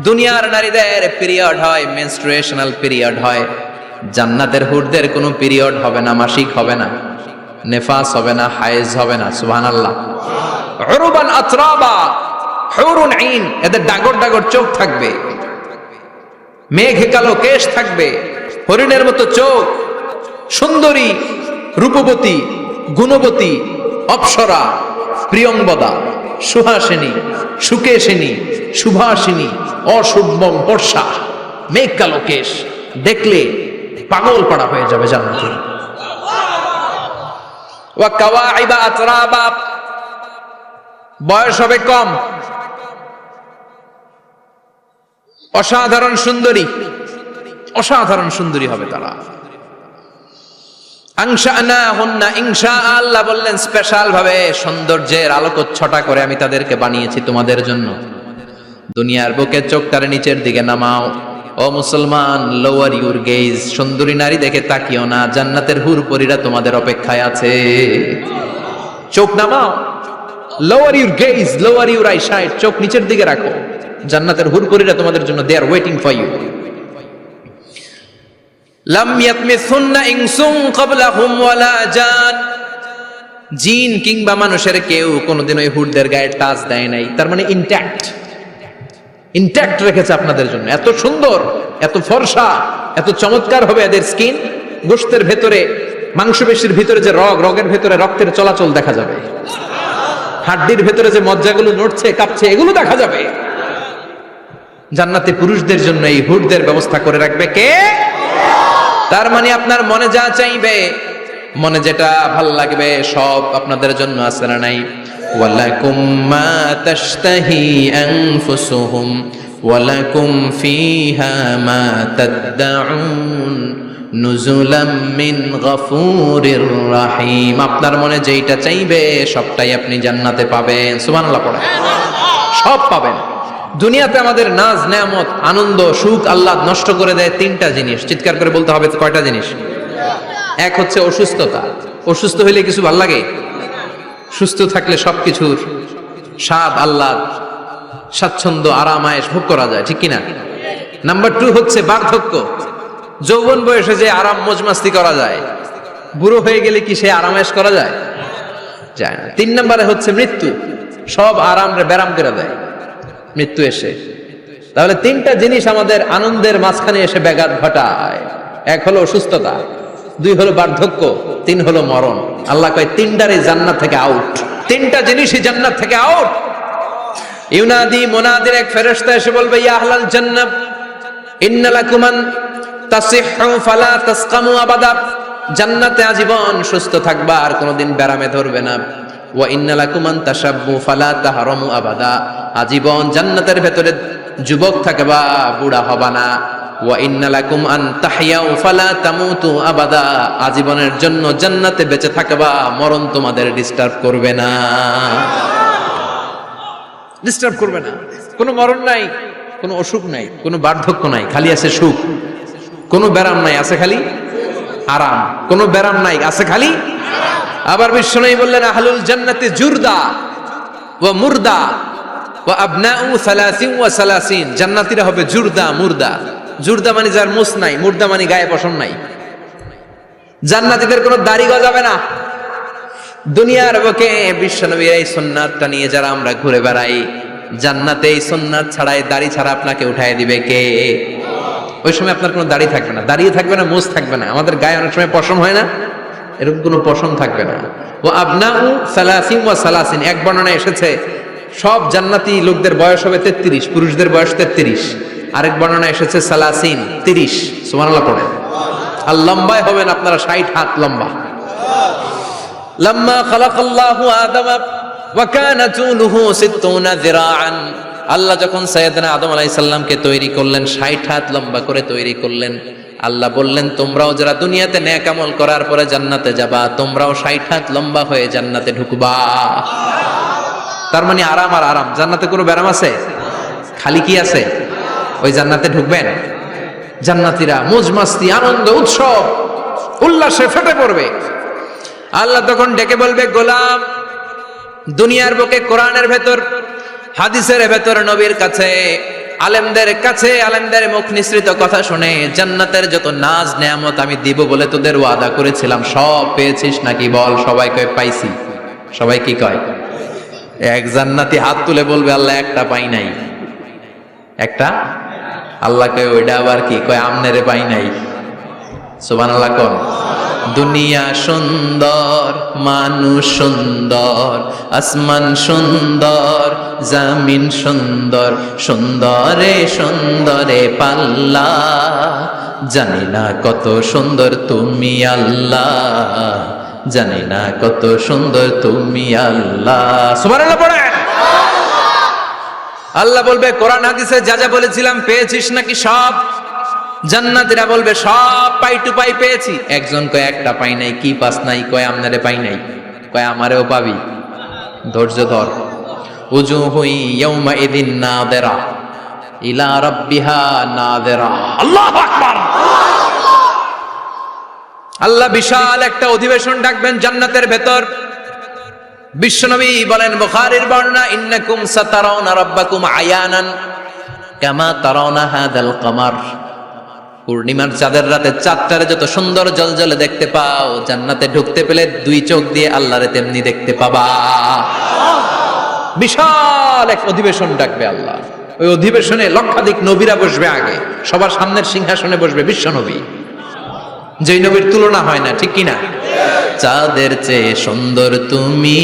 [SPEAKER 1] দুনিয়ার নারীদের পিরিয়ড হয়, মেনস্ট্রুয়েশনাল পিরিয়ড হয়। জান্নাতের হুরদের কোনো পিরিয়ড হবে না, মাসিক হবে না। নেফাস হবে না, হায়েজ হবে না। সুবহানাল্লাহ। উরুবান আতরাবা, হুরুন আইন, এদের ডাগর ডাগর চোখ থাকবে, মেঘ কালো কেশ থাকবে, হরিণের মতো চোখ, সুন্দরী, রূপবতী, গুণবতী, অপ্সরা, প্রিয়ংবদা, সুহাসিনী, সুকেশিনী, সুভাষিনী, অশুভম বর্ষা, মেঘ কালো কেশ, দেখলে পাগল পাড়া হয়ে যাবে জান্নাতে। ওয়া কাওয়াইবা আতরাবা, বয়স হবে কম, অসাধারণ সুন্দরী, অসাধারণ সুন্দরী হবে তারা। আনশানাহুন্না ইনশা, আল্লাহ বললেন স্পেশাল ভাবে সৌন্দর্যের আলোকচ্ছটা করে আমি তাদেরকে বানিয়েছি তোমাদের জন্য। দুনিয়ার বুকে চোখটারে নিচের দিকে নামাও। ও মুসলমান, লোয়ার ইউর গেজ, সুন্দরী নারী দেখে তাকিও না, জান্নাতের হুরপরীরা তোমাদের অপেক্ষায় আছে। চোখ নামাও, lower your gaze, lower your eyesight, চোখ নিচের দিকে রাখো, জান্নাতের হুরপরীরা তোমাদের জন্য they are waiting for you. লাম ইয়াতমিসুন্না ইনসুন ক্বাবলাহুম ওয়ালা জান, জিন কিংবা মানুষের কেউ কোনোদিন ওই হুরদের গায়ে টাচ দেয় নাই। তার মানে ইনট্যাক্ট, ইনট্যাক্ট রেখেছে আপনাদের জন্য। এত সুন্দর, এত ফর্সা, এত চমৎকার হবে এদের স্কিন। গোশতের ভেতরে, মাংসপেশির ভিতরে যে রগ, রগের ভেতরে রক্তের চলাচল দেখা যাবে, হাড্ডির ভেতরে যে মজ্জাগুলো নড়ছে কাঁপছে এগুলো দেখা যাবে। জান্নাতে পুরুষদের জন্য এই হুরদের ব্যবস্থা করে রাখবে কে? তার মানে আপনার মনে যা চাইবে, মনে যেটা ভাল লাগবে সব আপনাদের জন্য আছে না নাই? ওয়ালাকুম মা তাশতাহি আনফুসুহুম ওয়ালাকুম ফিহা মা তাদউন নুজুলাম মিন গফুরির রহিম। আপনার মনে যেটা চাইবে সবটাই আপনি জান্নাতে পাবেন। সুবহানাল্লাহ পড়েন। সব পাবেন। দুনিয়াতে আমাদের নাজ নেয়ামত, আনন্দ, সুখ আল্লাহ নষ্ট করে দেয় তিনটা জিনিস। চিৎকার করে বলতে হবে কয়টা জিনিস? এক হচ্ছে অসুস্থতা। অসুস্থ হইলে কিছু ভাল লাগে? সুস্থ থাকলে সবকিছুর স্বাদ, আহ্লাদ, স্বাচ্ছন্দ্য, আরাম, আয়েশ ভোগ করা যায়, ঠিক কিনা? নাম্বার 2 হচ্ছে বার্ধক্য। যৌবন বয়সে যে আরাম মজমাস্তি করা যায়, বুড়ো হয়ে গেলে কি সে আরাম আয়েশ করা যায়? যায় না। 3 নম্বরে হচ্ছে মৃত্যু। সব আরাম রে ব্যারাম করে দেয় মৃত্যু এসে। তাহলে 3টা জিনিস আমাদের আনন্দের মাঝখানে এসে ব্যাঘাত ঘটায়। এক হলো অসুস্থতা, 2 হলো বার্ধক্য, 3 হলো মরণ। আল্লাহ কয় 3টারই জান্নাত থেকে আউট। 3টা জিনিসই জান্নাত থেকে আউট। ইউনাদি, মুনাদির এক ফেরেশতা এসে বলবে, ইয়া আহলাল জান্নাহ ইন্না লাকুম আন তাসিহু ফালা তাসকামু আবাদা, জান্নাতে আজীবন সুস্থ থাকবা, আর কোনোদিন ব্যারামে ধরবে না। ওয়া ইন্না লাকুম আন তাশাব্বু ফালা তাহরামু আবাদা, আজীবন জান্নাতের ভেতরে যুবক থাকবা, বুড়া হবা না। ওয়া ইন্না লাকুম আন তাহইয়াউ ফালা তামুতু আবাদা, আজীবনের জন্য জান্নাতে বেঁচে থাকবা, মরণ তোমাদের ডিস্টার্ব করবে না। ডিস্টার্ব করবে না। কোনো মরণ নাই, কোনো অসুখ নাই, কোনো বার্ধক্য নাই, খালি আছে সুখ। কোনো ব্যারাম নাই, আছে খালি আরাম। কোনো ব্যারাম নাই, আছে খালি। আবার বিশ্বনবী বললেন, আহলুল জান্নাতি জুরদা ওয়া মুরদা ওয়া আবনাউ 30 ওয়া 30। জান্নাতীরা হবে জুরদা, মুরদা। জুরদা মানে যার মুছ নাই, মুরদা মানে গায়ে পশম নাই। জান্নাতীদের কোনো দাড়ি গজাবে না। দুনিয়ার বুকে বিশ্বনবীর এই সুন্নাতটা নিয়ে যারা আমরা ঘুরে বেড়াই, জান্নাতে এই সুন্নাত ছাড়াই, দাড়ি ছাড়া আপনাকে উঠায় দিবে কে? ওই সময় আপনার কোনো দাড়ি থাকবে না, দাড়িয়ে থাকবে না, মুছ থাকবে না। আমাদের গায়ে অনেক সময় পশম হয় না, এরকম কোনো পশম থাকবে না। ও আবনাউ 30 ওয়া 30, এক বর্ণনায় এসেছে সব জান্নাতি লোকদের বয়স হবে 33, পুরুষদের বয়স 33। আরেক বর্ণনায় এসেছে 30। সুবহানাল্লাহ পড়েন। আর লম্বায় হবেন আপনারা 60 হাত লম্বা। লাম্মা খালাকাল্লাহু আদাম ওয়া কানা তুলুহু 60 যিরাআন, আল্লাহ যখন সাইয়েদনা আদম আলাইহিস সালামকে তৈরি করলেন, 60 হাত লম্বা করে তৈরি করলেন। আল্লাহ বললেন, তোমরাও যারা দুনিয়াতে নেক আমল করার পরে জান্নাতে যাবা, তোমরাও 60 হাত লম্বা হয়ে জান্নাতে ঢুকবা। তার মানে আরাম আর আরাম। জান্নাতে কোনো ব্যারাম আছে? খালি কি আছে? ওই জান্নাতে ঢুকবেন, জান্নাতীরা মজমাস্তি, আনন্দ, উৎসব, উল্লাসে ফেটে পড়বে। আল্লাহ তখন ডেকে বলবে, গোলাম, দুনিয়ার বুকে কোরআনের ভেতর, হাদিসের ভেতর, নবীর কাছে আলেমদের কাছে আলেমদের মুখ নিঃসৃত কথা শুনে জান্নাতের যত নাজ নেয়ামত আমি দিব বলে তোদের ওয়াদা করেছিলাম সব পেয়েছিস নাকি বল? সবাই কয় পাইছি। সবাই কি কয়? এক জান্নাতি হাত তুলে বলবে আল্লাহ একটা পাই নাই। একটা? আল্লাহ কয় ওইটা আবার কি? কয় আমনেরে পাই নাই। সুবহানাল্লাহ কোন? দুনিয়া সুন্দর, মানুষ সুন্দর, আসমান সুন্দর, জামিন সুন্দর, সুন্দরে সুন্দরে পাল্লা, জানি না কত সুন্দর তুমি আল্লাহ, জানি না কত সুন্দর তুমি আল্লাহ। সুবহানাল্লাহ পড়েন। আল্লাহ বলবে কোরআন হাদিসে যা যা বলেছিলাম পেয়েছিস নাকি সব? জান্নাতীরা বলবে সব পাই টু পাই পেয়েছি। একজন কয় একটা পাই নাই। কি পাস নাই? কয় আমনারে পাই নাই। কয় আমারেও পাবি। ধৈর্য ধর। উজুহু ইয়াউমা ইদিন নাযিরা ইলা রাব্বিহা নাযিরা। আল্লাহু আকবার। আল্লাহ বিশাল একটা অধিবেশন ডাকবেন জান্নাতের ভেতর। বিশ্বনবী বলেন বুখারীর বর্ণনা, ইন্নাকুম সাতারাউনা রাব্বাকুম আয়ানান কামা তারাউনা হাদাল কমার। পূর্ণিমার চাঁদের রাতে চাঁদটারে যত সুন্দর জলজলে দেখতে পাও, জান্নাতে ঢুকতে পেলে দুই চোখ দিয়ে আল্লাহরে তেমনি দেখতে পাবা। বিশাল এক অধিবেশন ডাকবে আল্লাহ। ওই অধিবেশনে লক্ষাধিক নবীরা বসবে। আগে সবার সামনের সিংহাসনে বসবে বিশ্বনবী, যেই নবীর তুলনা হয় না, ঠিক কিনা? চাঁদের চেয়ে সুন্দর তুমি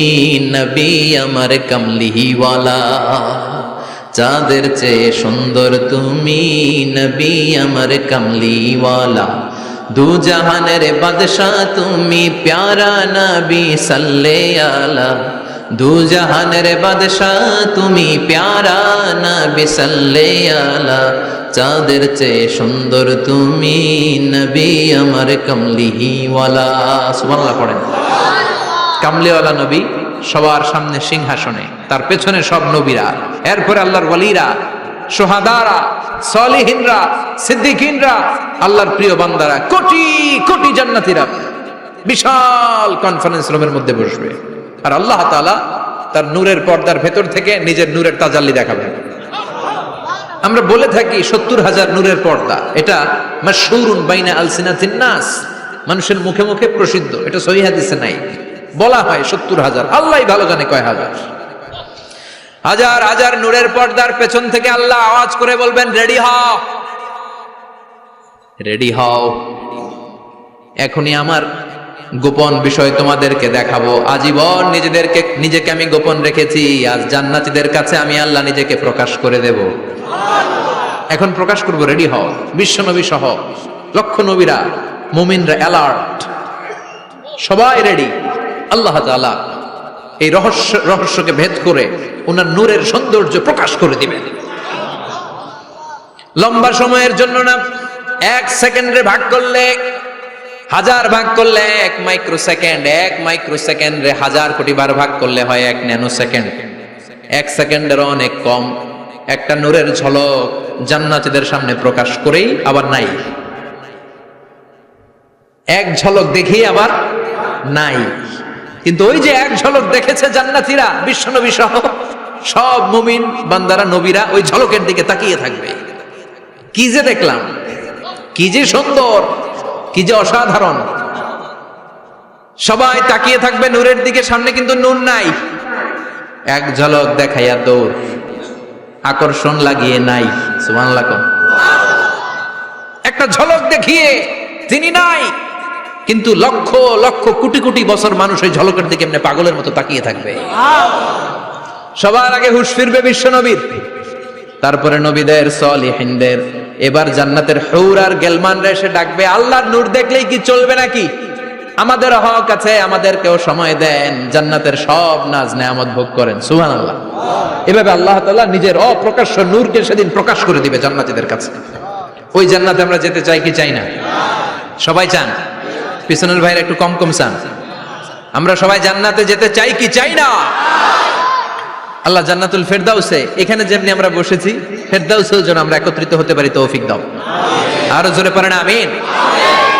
[SPEAKER 1] নবী আমার কামলিওয়ালা, চাঁদের চেয়ে সুন্দর তুমি নবী আমার কামলিওয়ালা, দু জাহানের বাদশাহ তুমি প্যারা নবী সাল্লে আলা, দু জাহানের বাদশাহ তুমি প্যারা নবী সাল্লে আলা, চাঁদের চেয়ে সুন্দর তুমি নবী আমার কামলিওয়ালা। সুবহানাল্লাহ পড়েন। কামলিওয়ালা নবী সবার সামনে সিংহাসনে, তার পেছনে সব নবীরা, এরপরে আল্লাহর ওয়ালিরা, শুহাদারা, সালিহিনরা, সিদ্দিকিনরা, আল্লাহর প্রিয় বান্দারা, কোটি কোটি জান্নাতীরা বিশাল কনফারেন্স রুমের মধ্যে বসবে। আর আল্লাহ তাআলা তার নূরের পর্দার ভেতর থেকে নিজের নূরের তাজাল্লি দেখাবেন। আমরা বলে থাকি 70,000 নূরের পর্দা, এটা মাশহুরুন বাইনা আলসিনাতিন নাস, মানুষের মুখে মুখে প্রসিদ্ধ। এটা সহিহ হাদিসে নাই, বলা হয় 70,000, আল্লাহই ভালো জানে কয় হাজার। হাজার হাজার নূরের পর্দার পেছন থেকে আল্লাহ আওয়াজ করে বলবেন রেডি হও, রেডি হও, এখনই আমার গোপন বিষয় তোমাদেরকে দেখাবো। আজীবন নিজেকে আমি গোপন রেখেছি, আজ জান্নাতীদের কাছে আমি আল্লাহ নিজেকে প্রকাশ করে দেব। এখন প্রকাশ করব, রেডি হও। বিশ্বনবী সহ লক্ষ নবীরা, মুমিনরা অ্যালার্ট, সবাই রেডি। আল্লাহ তাআলা এই রহস্যকে ভেদ করে ওনার নূরের সৌন্দর্য প্রকাশ করে দিবেন। লম্বা সময়ের জন্য না, 1 সেকেন্ডে ভাগ করলে, হাজার ভাগ করলে 1 মাইক্রোসেকেন্ড, 1 মাইক্রোসেকেন্ডে 1000 কোটি বার ভাগ করলে হয় 1 ন্যানো সেকেন্ড। 1 সেকেন্ডেরও অনেক কম একটা নূরের ঝলক জান্নাতীদের সামনে প্রকাশ করেই আবার নাই। এক ঝলক দেখি আবার নাই। কিন্তু ওই যে এক ঝলক দেখেছে জান্নাতীরা, বিশ্বনবী সহ সব মুমিন বান্দারা, নবীরা ওই ঝলকের দিকে তাকিয়ে থাকবে। কি যে দেখলাম, কি যে সুন্দর, কি যে অসাধারণ। সবাই তাকিয়ে থাকবে নূরের দিকে, সামনে কিন্তু নূর নাই। এক ঝলক দেখাইয়া দৌড়, আকর্ষণ লাগিয়ে নাই। সুবহানাল্লাহ। একটা ঝলক দেখিয়ে তিনি নাই, কিন্তু লক্ষ লক্ষ কোটি কোটি বছর মানুষ ওই ঝলকের দিকে এমনি পাগলের মতো তাকিয়ে থাকবে। সবার আগে হুঁশ ফিরবে বিশ্বনবীর, তারপরে নবীদের, সালিহিনদের। এবার জান্নাতের হুর আর গেলমানরা এসে ডাকবে, আল্লাহর নূর দেখলেই কি চলবে নাকি? আমাদের হক আছে, আমাদেরকেও সময় দেন, জান্নাতের সব নাজ নেয়ামত ভোগ করেন। সুবহানাল্লাহ। এভাবে আল্লাহ তাআলা নিজের অপ্রকাশ্য নূরকে সেদিন প্রকাশ করে দিবে জান্নাতীদের কাছে। ওই জান্নাতে আমরা যেতে চাই কি চাই না? সবাই চান? পিছনের ভাইরা একটু কম কম চান। আমরা সবাই জান্নাতে যেতে চাই কি চাই না? আল্লাহ জান্নাতুল ফেরদাউসে, এখানে যেমনি আমরা বসেছি, ফেরদাউসেও যেন আমরা একত্রিত হতে পারি, তৌফিক দাও। আরো জোরে পড়েন আমিন।